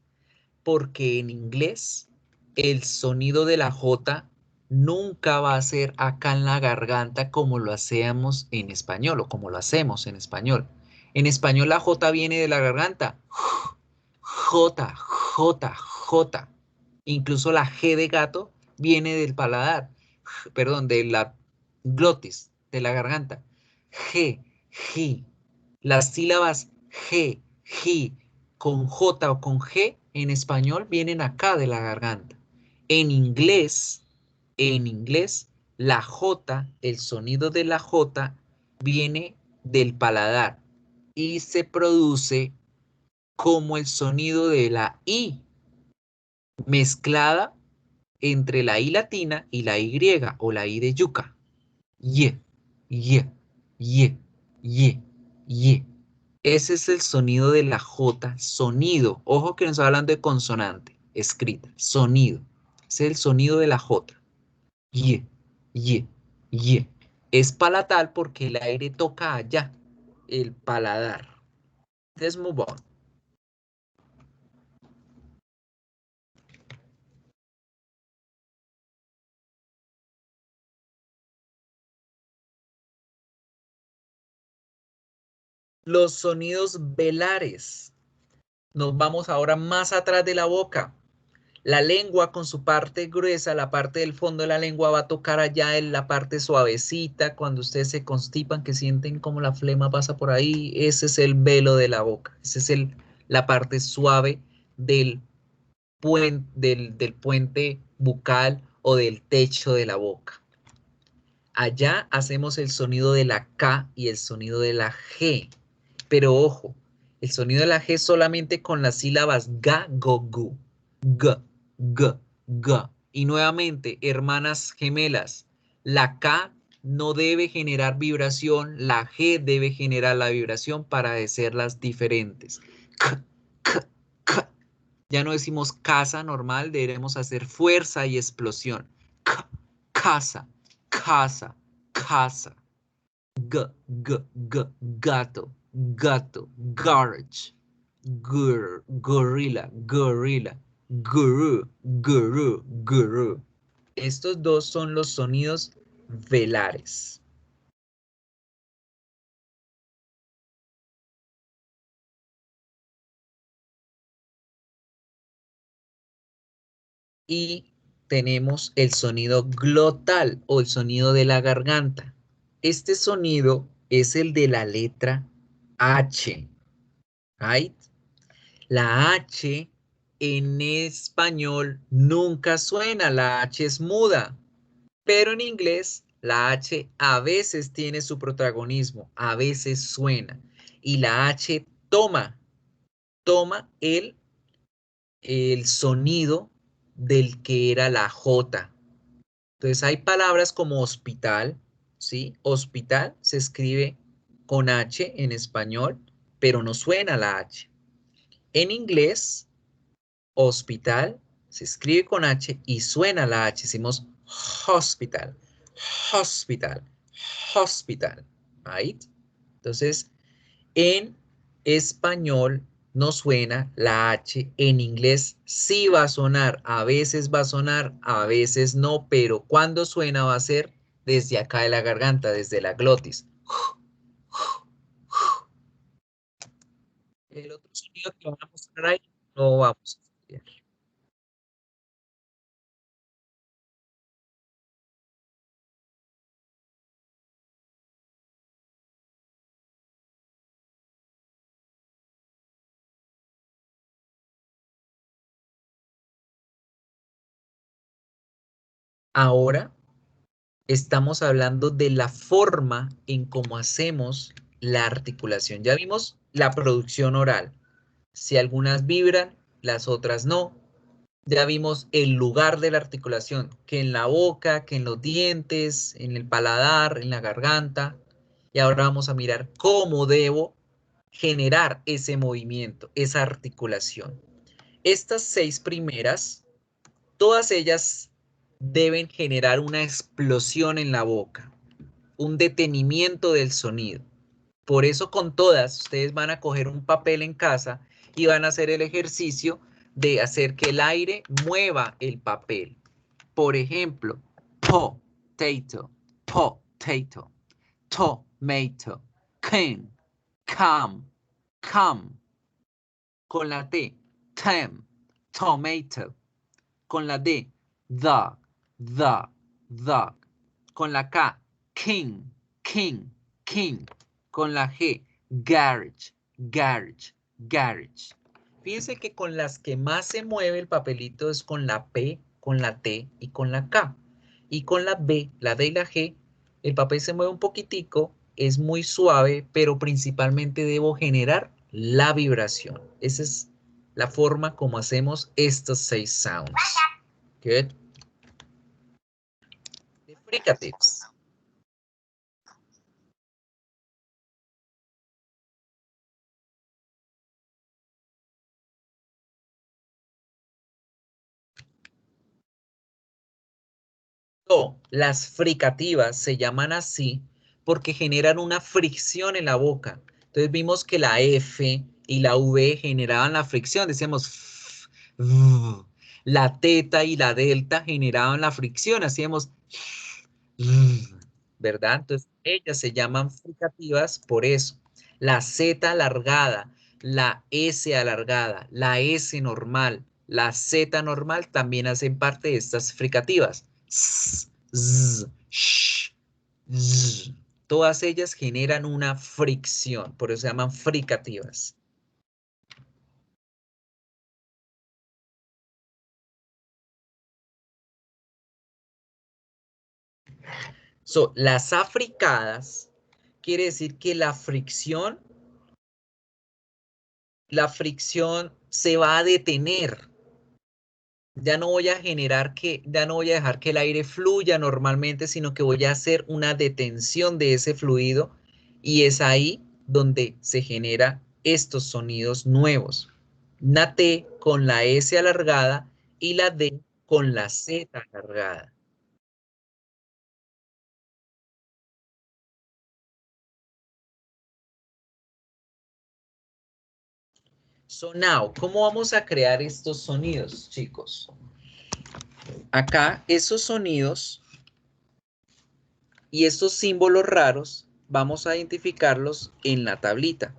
porque en inglés el sonido de la J nunca va a ser acá en la garganta como lo hacemos en español o como lo hacemos en español. En español la J viene de la garganta. J, J, J. Incluso la G de gato viene del paladar, perdón, de la glotis, de la garganta. G, G. Las sílabas G, G, con J o con G en español vienen acá de la garganta. En inglés, la J, el sonido de la J viene del paladar y se produce como el sonido de la I, mezclada entre la I latina y la Y o la I de yuca. Y, y, y, y, y. Ese es el sonido de la J, sonido. Ojo que no estoy hablando de consonante, escrita, sonido. Ese es el sonido de la J. Y, y, y. Es palatal porque el aire toca allá, el paladar. Let's move on. Los sonidos velares. Nos vamos ahora más atrás de la boca. La lengua con su parte gruesa, la parte del fondo de la lengua va a tocar allá en la parte suavecita. Cuando ustedes se constipan, que sienten como la flema pasa por ahí, ese es el velo de la boca. Esa es la parte suave del puente bucal o del techo de la boca. Allá hacemos el sonido de la K y el sonido de la G. Pero ojo, el sonido de la G solamente con las sílabas ga, go, gu. G, G, G. Y nuevamente, hermanas gemelas, la K no debe generar vibración, la G debe generar la vibración para hacerlas diferentes. K, K, K. Ya no decimos casa normal, deberemos hacer fuerza y explosión. K, casa, casa, casa. G, G, G, gato, gato, garage, gorilla, gorilla, guru, guru, guru. Estos dos son los sonidos velares. Y tenemos el sonido glotal o el sonido de la garganta. Este sonido es el de la letra H. Right? La H en español nunca suena, la H es muda, pero en inglés la H a veces tiene su protagonismo, a veces suena y la H toma el el sonido del que era la J. Entonces hay palabras como hospital, ¿sí? Hospital se escribe con H en español, pero no suena la H. En inglés, hospital se escribe con H y suena la H. Decimos hospital, hospital, hospital, right? Entonces, en español no suena la H, en inglés sí va a sonar, a veces va a sonar, a veces no, pero cuando suena va a ser desde acá de la garganta, desde la glotis. El otro sonido que vamos a mostrar ahí no vamos a estudiar. Ahora estamos hablando de la forma en cómo hacemos la articulación. Ya vimos la producción oral. Si algunas vibran, las otras no. Ya vimos el lugar de la articulación, que en la boca, que en los dientes, en el paladar, en la garganta. Y ahora vamos a mirar cómo debo generar ese movimiento, esa articulación. Estas 6 primeras, todas ellas deben generar una explosión en la boca, un detenimiento del sonido. Por eso con todas, ustedes van a coger un papel en casa y van a hacer el ejercicio de hacer que el aire mueva el papel. Por ejemplo, potato, potato, tomato, can, come, come. Con la T, tem, tomato. Con la D, dog, dog, dog. Con la K, king, king, king. Con la G, garage, garage, garage. Fíjense que con las que más se mueve el papelito es con la P, con la T y con la K. Y con la B, la D y la G, el papel se mueve un poquitico, es muy suave, pero principalmente debo generar la vibración. Esa es la forma como hacemos estos 6 sounds. Good. The fricatives. So, las fricativas se llaman así porque generan una fricción en la boca. Entonces vimos que la F y la V generaban la fricción. Decíamos la teta y la delta generaban la fricción. Hacíamos ¿verdad? Entonces ellas se llaman fricativas por eso. La Z alargada, la S alargada, la S normal, la Z normal también hacen parte de estas fricativas. S, Z, sh, z. Todas ellas generan una fricción, por eso se llaman fricativas. So, las africadas quiere decir que la fricción se va a detener. Ya no voy a ya no voy a dejar que el aire fluya normalmente, sino que voy a hacer una detención de ese fluido y es ahí donde se generan estos sonidos nuevos. La T con la S alargada y la D con la Z alargada. So now, ¿cómo vamos a crear estos sonidos, chicos? Acá, esos sonidos y estos símbolos raros, vamos a identificarlos en la tablita.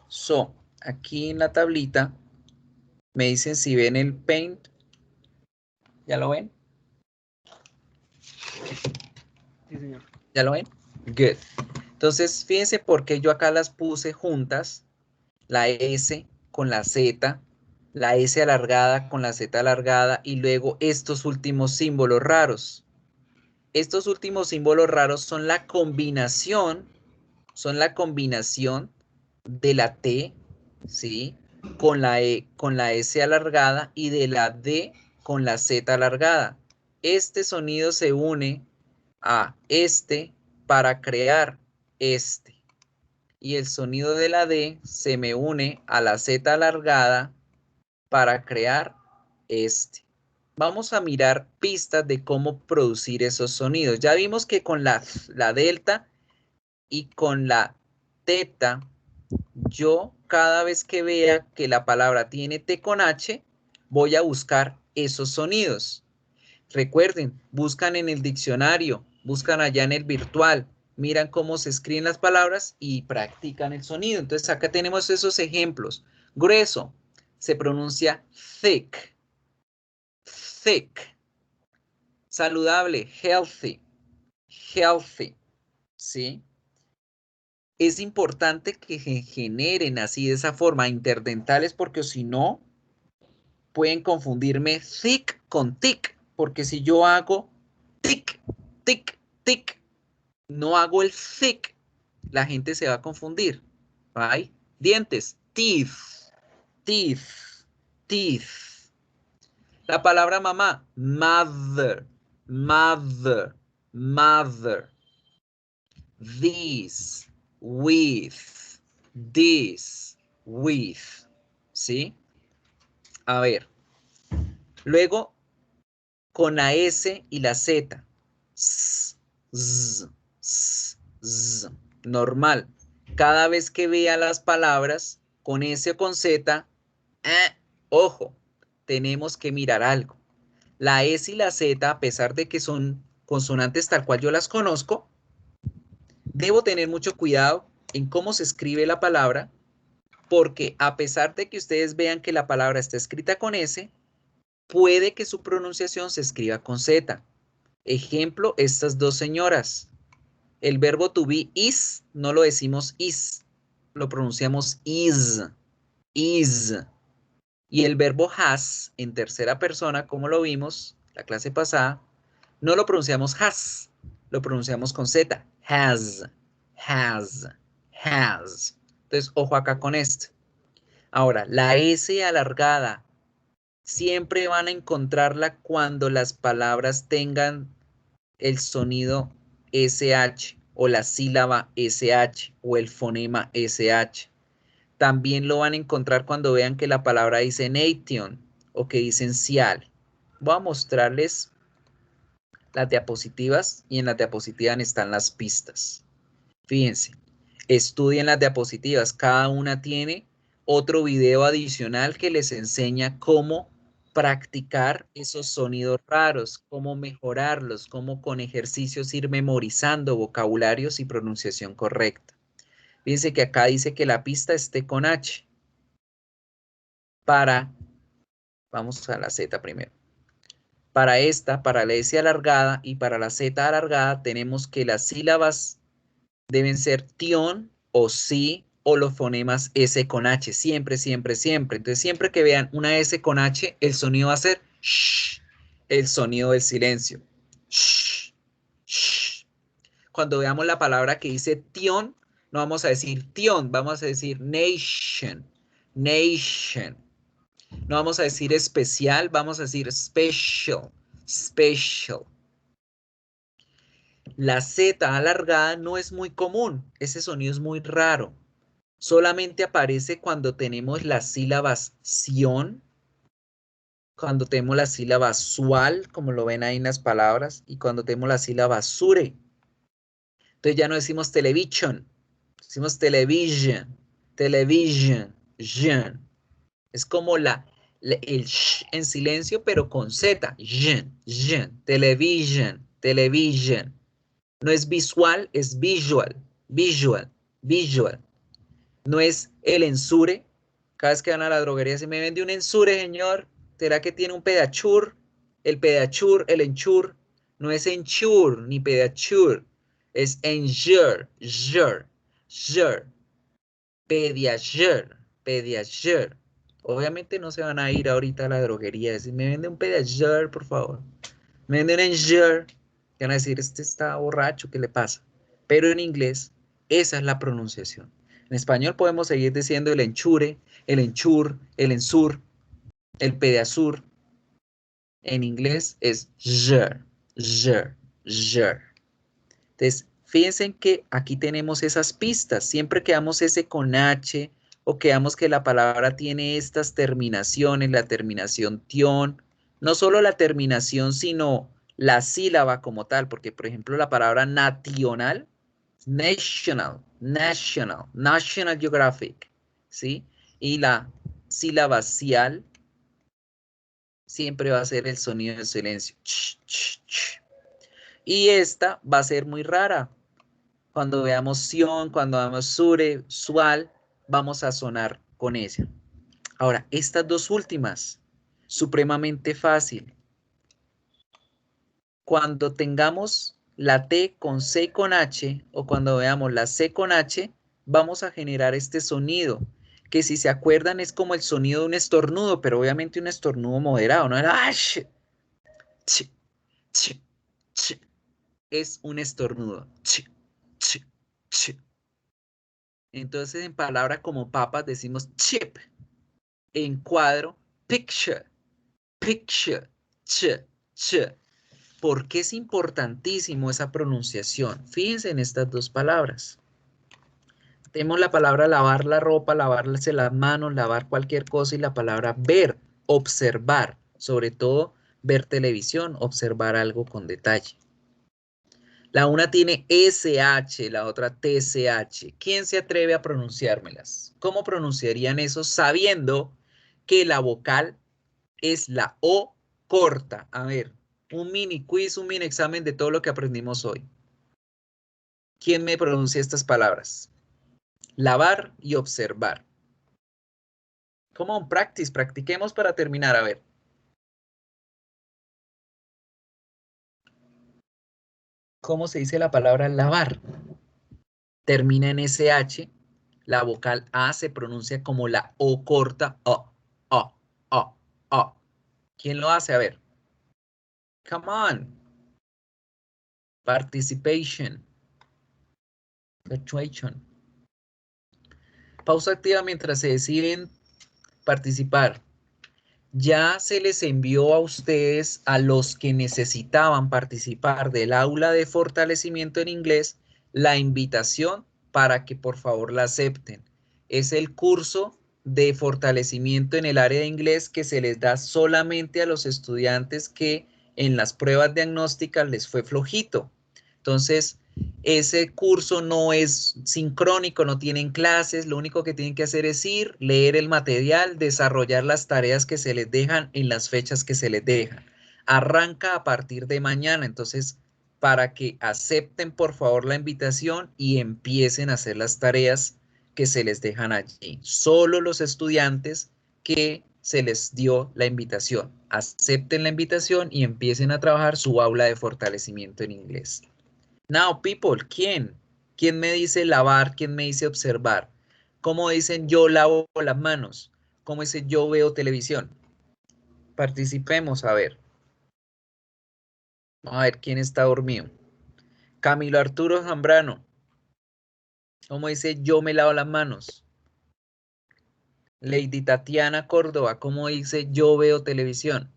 So, aquí en la tablita, me dicen si ven el paint. ¿Ya lo ven? Sí, señor. ¿Ya lo ven? Good. Entonces, fíjense por qué yo acá las puse juntas. La S con la Z, la S alargada con la Z alargada y luego estos últimos símbolos raros. Estos últimos símbolos raros son la combinación de la T, ¿sí? con la E con la S alargada y de la D con la Z alargada. Este sonido se une a este para crear este. Y el sonido de la D se me une a la Z alargada para crear este. Vamos a mirar pistas de cómo producir esos sonidos. Ya vimos que con la delta y con la teta, yo cada vez que vea que la palabra tiene T con H, voy a buscar esos sonidos. Recuerden, buscan en el diccionario, buscan allá en el virtual, miran cómo se escriben las palabras y practican el sonido. Entonces acá tenemos esos ejemplos. Grueso se pronuncia thick. Thick. Saludable, healthy. Healthy. ¿Sí? Es importante que generen así de esa forma interdentales porque si no, pueden confundirme thick con tick. Porque si yo hago tic, tic, tic, no hago el thick, la gente se va a confundir. ¿Right? Dientes, teeth, teeth, teeth. La palabra mamá, mother, mother, mother. This, with, this, with. ¿Sí? A ver. Luego, con la S y la Z. S, z, s, z. Normal. Cada vez que vea las palabras con S o con Z, ojo, tenemos que mirar algo. La S y la Z, a pesar de que son consonantes tal cual yo las conozco, debo tener mucho cuidado en cómo se escribe la palabra, porque a pesar de que ustedes vean que la palabra está escrita con S, puede que su pronunciación se escriba con Z. Ejemplo, estas dos señoras. El verbo to be is, no lo decimos is, lo pronunciamos is, is. Y el verbo has, en tercera persona, como lo vimos la clase pasada, no lo pronunciamos has, lo pronunciamos con Z. Has, has, has. Entonces, ojo acá con esto. Ahora, la S alargada, siempre van a encontrarla cuando las palabras tengan el sonido SH o la sílaba SH o el fonema SH. También lo van a encontrar cuando vean que la palabra dice nation o que dicen cial. Voy a mostrarles las diapositivas y en las diapositivas están las pistas. Fíjense, estudien las diapositivas. Cada una tiene otro video adicional que les enseña cómo practicar esos sonidos raros, cómo mejorarlos, cómo con ejercicios ir memorizando vocabularios y pronunciación correcta. Fíjense que acá dice que la pista esté con H. Vamos a la Z primero. Para esta, para la S alargada y para la Z alargada, tenemos que las sílabas deben ser tion o si o los fonemas S con H. Siempre, siempre, siempre. Entonces, siempre que vean una S con H, el sonido va a ser sh, el sonido del silencio. Sh, sh. Cuando veamos la palabra que dice tion, no vamos a decir tion, vamos a decir nation, nation. No vamos a decir especial, vamos a decir special, special. La Z alargada no es muy común, ese sonido es muy raro. Solamente aparece cuando tenemos las sílabas sion, cuando tenemos la sílaba sual, como lo ven ahí en las palabras, y cuando tenemos la sílaba sure. Entonces ya no decimos television, decimos television, television, jen. Es como el sh en silencio, pero con Z. Jen, jen, television, television. No es visual, es visual, visual, visual. No es el ensure. Cada vez que van a la droguería se me vende un ensure, señor. ¿Será que tiene un pedachur? El pedachur, el enchur. No es enchur ni pedachur. Es enjur, jur, jur. Pediachur, pediachur. Obviamente no se van a ir ahorita a la droguería. Decir, me vende un pedachur, por favor. Me vende un enjur. Van a decir, este está borracho, ¿qué le pasa? Pero en inglés, esa es la pronunciación. En español podemos seguir diciendo el enchure, el enchur, el ensur, el pedasur. En inglés es jer. Entonces, fíjense que aquí tenemos esas pistas. Siempre que damos ese con H o que damos que la palabra tiene estas terminaciones, la terminación tion, no solo la terminación, sino la sílaba como tal, porque por ejemplo la palabra nacional, national Geographic, ¿sí? Y la sílaba cial siempre va a ser el sonido de silencio. Y esta va a ser muy rara. Cuando veamos sion, cuando veamos sure, sual, vamos a sonar con ella. Ahora, estas dos últimas, supremamente fácil. Cuando tengamos la T con C y con H, o cuando veamos la C con H, vamos a generar este sonido, que si se acuerdan es como el sonido de un estornudo, pero obviamente un estornudo moderado, ¿no? Es un estornudo. Entonces, en palabras como papas decimos chip. En cuadro, picture. ¿Por qué es importantísimo esa pronunciación? Fíjense en estas dos palabras. Tenemos la palabra lavar la ropa, lavarse las manos, lavar cualquier cosa y la palabra ver, observar. Sobre todo, ver televisión, observar algo con detalle. La una tiene SH, la otra TCH. ¿Quién se atreve a pronunciármelas? ¿Cómo pronunciarían eso sabiendo que la vocal es la O corta? A ver, un mini quiz, un mini examen de todo lo que aprendimos hoy. ¿Quién me pronuncia estas palabras? Lavar y observar. Come on, practice, practiquemos para terminar, a ver. ¿Cómo se dice la palabra lavar? Termina en SH, la vocal A se pronuncia como la O corta, O. ¿Quién lo hace? A ver. Come on. Participation. Situation. Pausa activa mientras se deciden participar. Ya se les envió a ustedes, a los que necesitaban participar del aula de fortalecimiento en inglés, la invitación para que por favor la acepten. Es el curso de fortalecimiento en el área de inglés que se les da solamente a los estudiantes que en las pruebas diagnósticas les fue flojito. Entonces, ese curso no es sincrónico, no tienen clases, lo único que tienen que hacer es ir, leer el material, desarrollar las tareas que se les dejan en las fechas que se les dejan. Arranca a partir de mañana, entonces, para que acepten por favor la invitación y empiecen a hacer las tareas que se les dejan allí. Solo los estudiantes que se les dio la invitación. Acepten la invitación y empiecen a trabajar su aula de fortalecimiento en inglés. Now, people, ¿quién? ¿Quién me dice lavar? ¿Quién me dice observar? ¿Cómo dicen yo lavo las manos? ¿Cómo dice yo veo televisión? Participemos, a ver. Vamos a ver quién está dormido. Camilo Arturo Zambrano. ¿Cómo dice yo me lavo las manos? Lady Tatiana Córdoba. ¿Cómo dice yo veo televisión?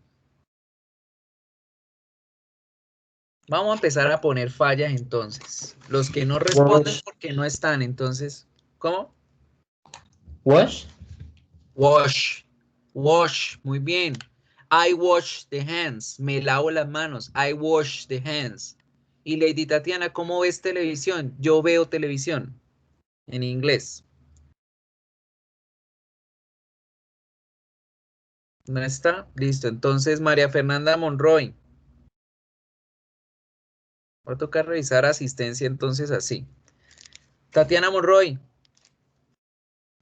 Vamos a empezar a poner fallas entonces. Los que no responden porque no están, entonces, ¿cómo? Wash. Wash. Wash. Muy bien. I wash the hands. Me lavo las manos. I wash the hands. Y Lady Tatiana, ¿cómo ves televisión? Yo veo televisión. En inglés. ¿No está? Listo. Entonces, María Fernanda Monroy. Va a tocar revisar asistencia entonces así. Tatiana Monroy.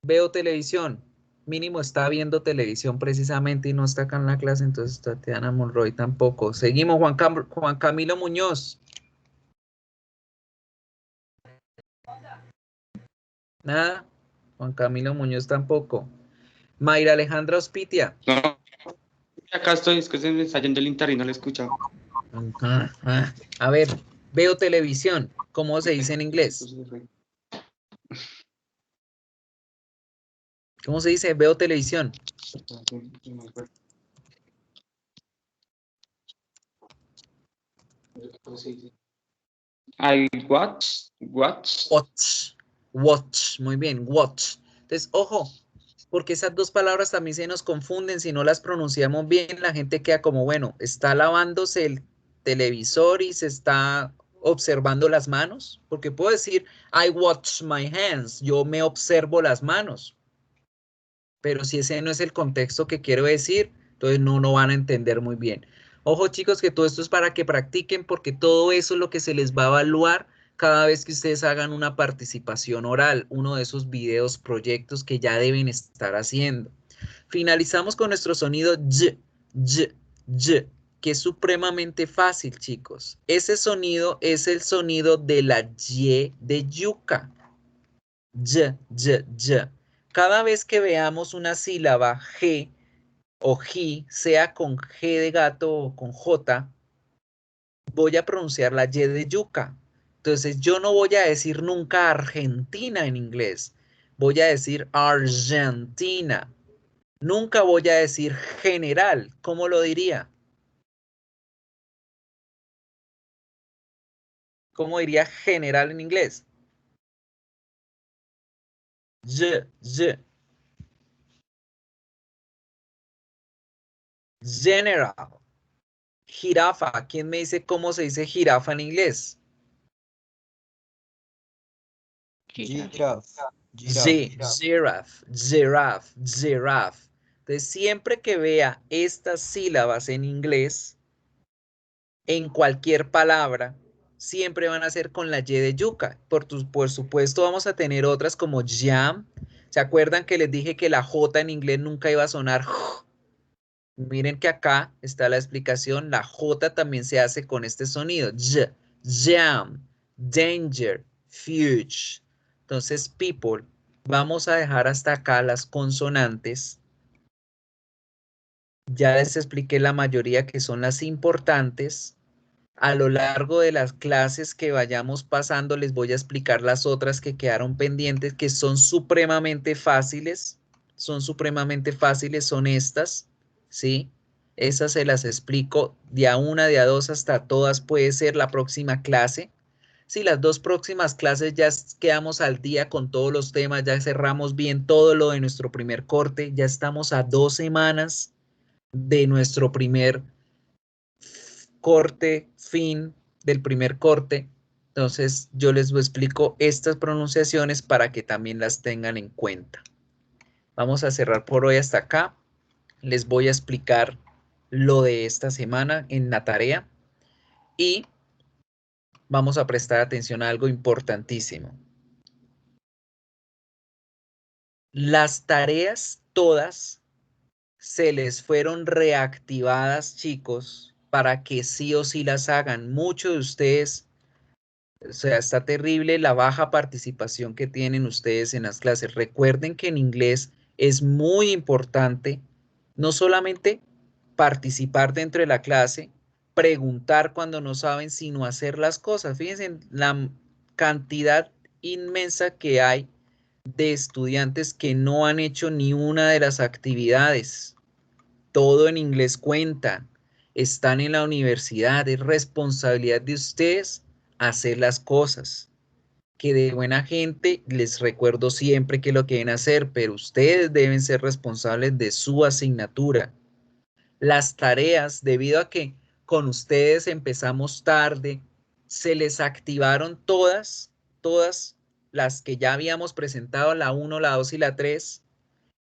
Veo televisión. Mínimo está viendo televisión precisamente y no está acá en la clase, entonces Tatiana Monroy tampoco. Seguimos, Juan Camilo Muñoz. Nada. Juan Camilo Muñoz tampoco. Mayra Alejandra Ospitia. No, acá estoy, es que se me está yendo el internet y no lo he escuchado. A ver, veo televisión. ¿Cómo se dice en inglés? ¿Cómo se dice? Veo televisión. I watch. Watch. Watch. Muy bien. Watch. Entonces, ojo, porque esas dos palabras también se nos confunden. Si no las pronunciamos bien, la gente queda como, bueno, está lavándose el televisor y se está observando las manos. Porque puedo decir, I watch my hands. Yo me observo las manos. Pero si ese no es el contexto que quiero decir, entonces no van a entender muy bien. Ojo chicos, que todo esto es para que practiquen, porque todo eso es lo que se les va a evaluar cada vez que ustedes hagan una participación oral, uno de esos videos, proyectos que ya deben estar haciendo. Finalizamos con nuestro sonido y, que es supremamente fácil, chicos. Ese sonido es el sonido de la y de yuca. Y. Cada vez que veamos una sílaba G o G, sea con G de gato o con J, voy a pronunciar la Y de yuca. Entonces yo no voy a decir nunca Argentina en inglés. Voy a decir Argentina. Nunca voy a decir general. ¿Cómo lo diría? ¿Cómo diría general en inglés? Y. General. Jirafa. ¿Quién me dice cómo se dice jirafa en inglés? Giraffe. Giraffe. Entonces, siempre que vea estas sílabas en inglés, en cualquier palabra, siempre van a ser con la Y de yuca. Por supuesto, vamos a tener otras como jam. ¿Se acuerdan que les dije que la J en inglés nunca iba a sonar? Miren que acá está la explicación. La J también se hace con este sonido. Jam, danger, fuge. Entonces, people, vamos a dejar hasta acá las consonantes. Ya les expliqué la mayoría que son las importantes. A lo largo de las clases que vayamos pasando, les voy a explicar las otras que quedaron pendientes, que son supremamente fáciles. Son estas, ¿sí? Esas se las explico de a una, de a dos, hasta todas puede ser la próxima clase. Si las dos próximas clases ya quedamos al día con todos los temas, ya cerramos bien todo lo de nuestro primer corte, ya estamos a 2 semanas de nuestro primer corte, fin del primer corte. Entonces yo les explico estas pronunciaciones para que también las tengan en cuenta. Vamos a cerrar por hoy hasta acá. Les voy a explicar lo de esta semana en la tarea y vamos a prestar atención a algo importantísimo. Las tareas todas se les fueron reactivadas, chicos, para que sí o sí las hagan. Muchos de ustedes, o sea, está terrible la baja participación que tienen ustedes en las clases. Recuerden que en inglés es muy importante no solamente participar dentro de la clase, preguntar cuando no saben, sino hacer las cosas. Fíjense en la cantidad inmensa que hay de estudiantes que no han hecho ni una de las actividades. Todo en inglés cuenta. Están en la universidad. Es responsabilidad de ustedes hacer las cosas. Que de buena gente les recuerdo siempre que lo que deben hacer, pero ustedes deben ser responsables de su asignatura. Las tareas, debido a que con ustedes empezamos tarde, se les activaron todas las que ya habíamos presentado, la 1, la 2 y la 3,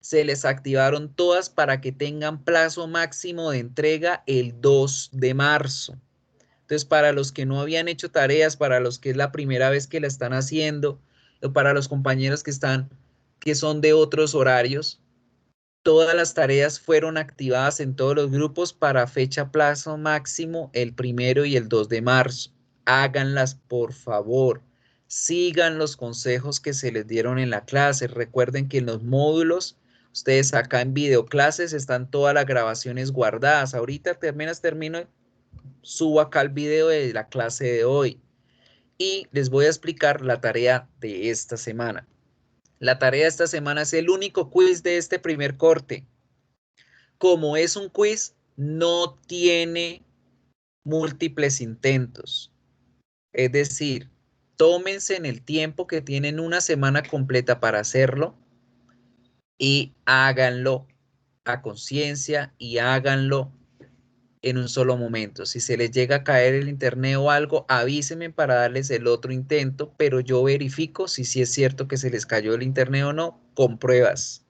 se les activaron todas para que tengan plazo máximo de entrega el 2 de marzo. Entonces, para los que no habían hecho tareas, para los que es la primera vez que la están haciendo, o para los compañeros que son de otros horarios, todas las tareas fueron activadas en todos los grupos para fecha plazo máximo el 1 y el 2 de marzo. Háganlas, por favor. Sigan los consejos que se les dieron en la clase. Recuerden que en los módulos, ustedes acá en videoclases están todas las grabaciones guardadas. Ahorita termino, subo acá el video de la clase de hoy y les voy a explicar la tarea de esta semana. La tarea de esta semana es el único quiz de este primer corte. Como es un quiz, no tiene múltiples intentos. Es decir, tómense en el tiempo que tienen una semana completa para hacerlo y háganlo a conciencia y háganlo en un solo momento. Si se les llega a caer el internet o algo, avísenme para darles el otro intento, pero yo verifico si sí es cierto que se les cayó el internet o no, con pruebas.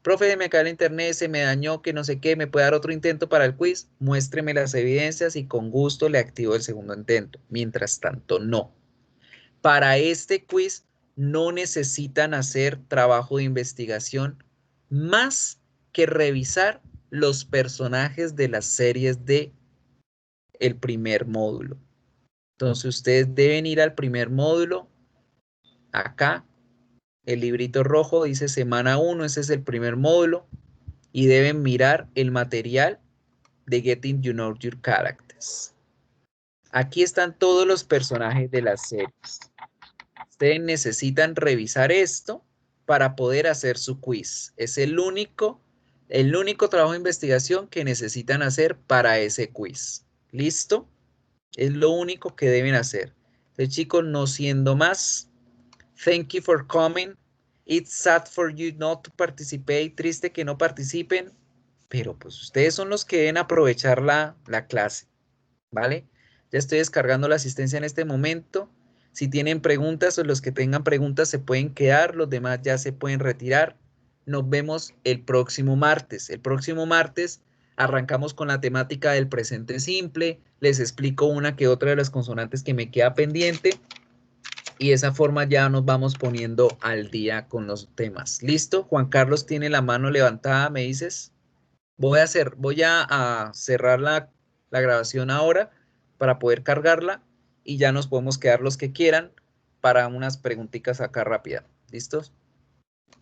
Profe, me cae el internet, se me dañó, que no sé qué, ¿me puede dar otro intento para el quiz? Muéstreme las evidencias y con gusto le activo el segundo intento. Mientras tanto, no. Para este quiz no necesitan hacer trabajo de investigación más que revisar los personajes de las series de el primer módulo. Entonces ustedes deben ir al primer módulo. Acá, el librito rojo dice semana 1, ese es el primer módulo. Y deben mirar el material de Getting to Know Your Characters. Aquí están todos los personajes de las series. Ustedes necesitan revisar esto para poder hacer su quiz. Es el único trabajo de investigación que necesitan hacer para ese quiz. ¿Listo? Es lo único que deben hacer. Entonces, chicos, no siendo más, thank you for coming. It's sad for you not to participate. Triste que no participen, pero pues ustedes son los que deben aprovechar la clase, ¿vale? Ya estoy descargando la asistencia en este momento. Si tienen preguntas o los que tengan preguntas se pueden quedar, los demás ya se pueden retirar. Nos vemos el próximo martes. El próximo martes arrancamos con la temática del presente simple. Les explico una que otra de las consonantes que me queda pendiente. Y de esa forma ya nos vamos poniendo al día con los temas. ¿Listo? Juan Carlos tiene la mano levantada, ¿me dices? Voy a cerrar la grabación ahora para poder cargarla y ya nos podemos quedar los que quieran para unas preguntitas acá rápidas. ¿Listos?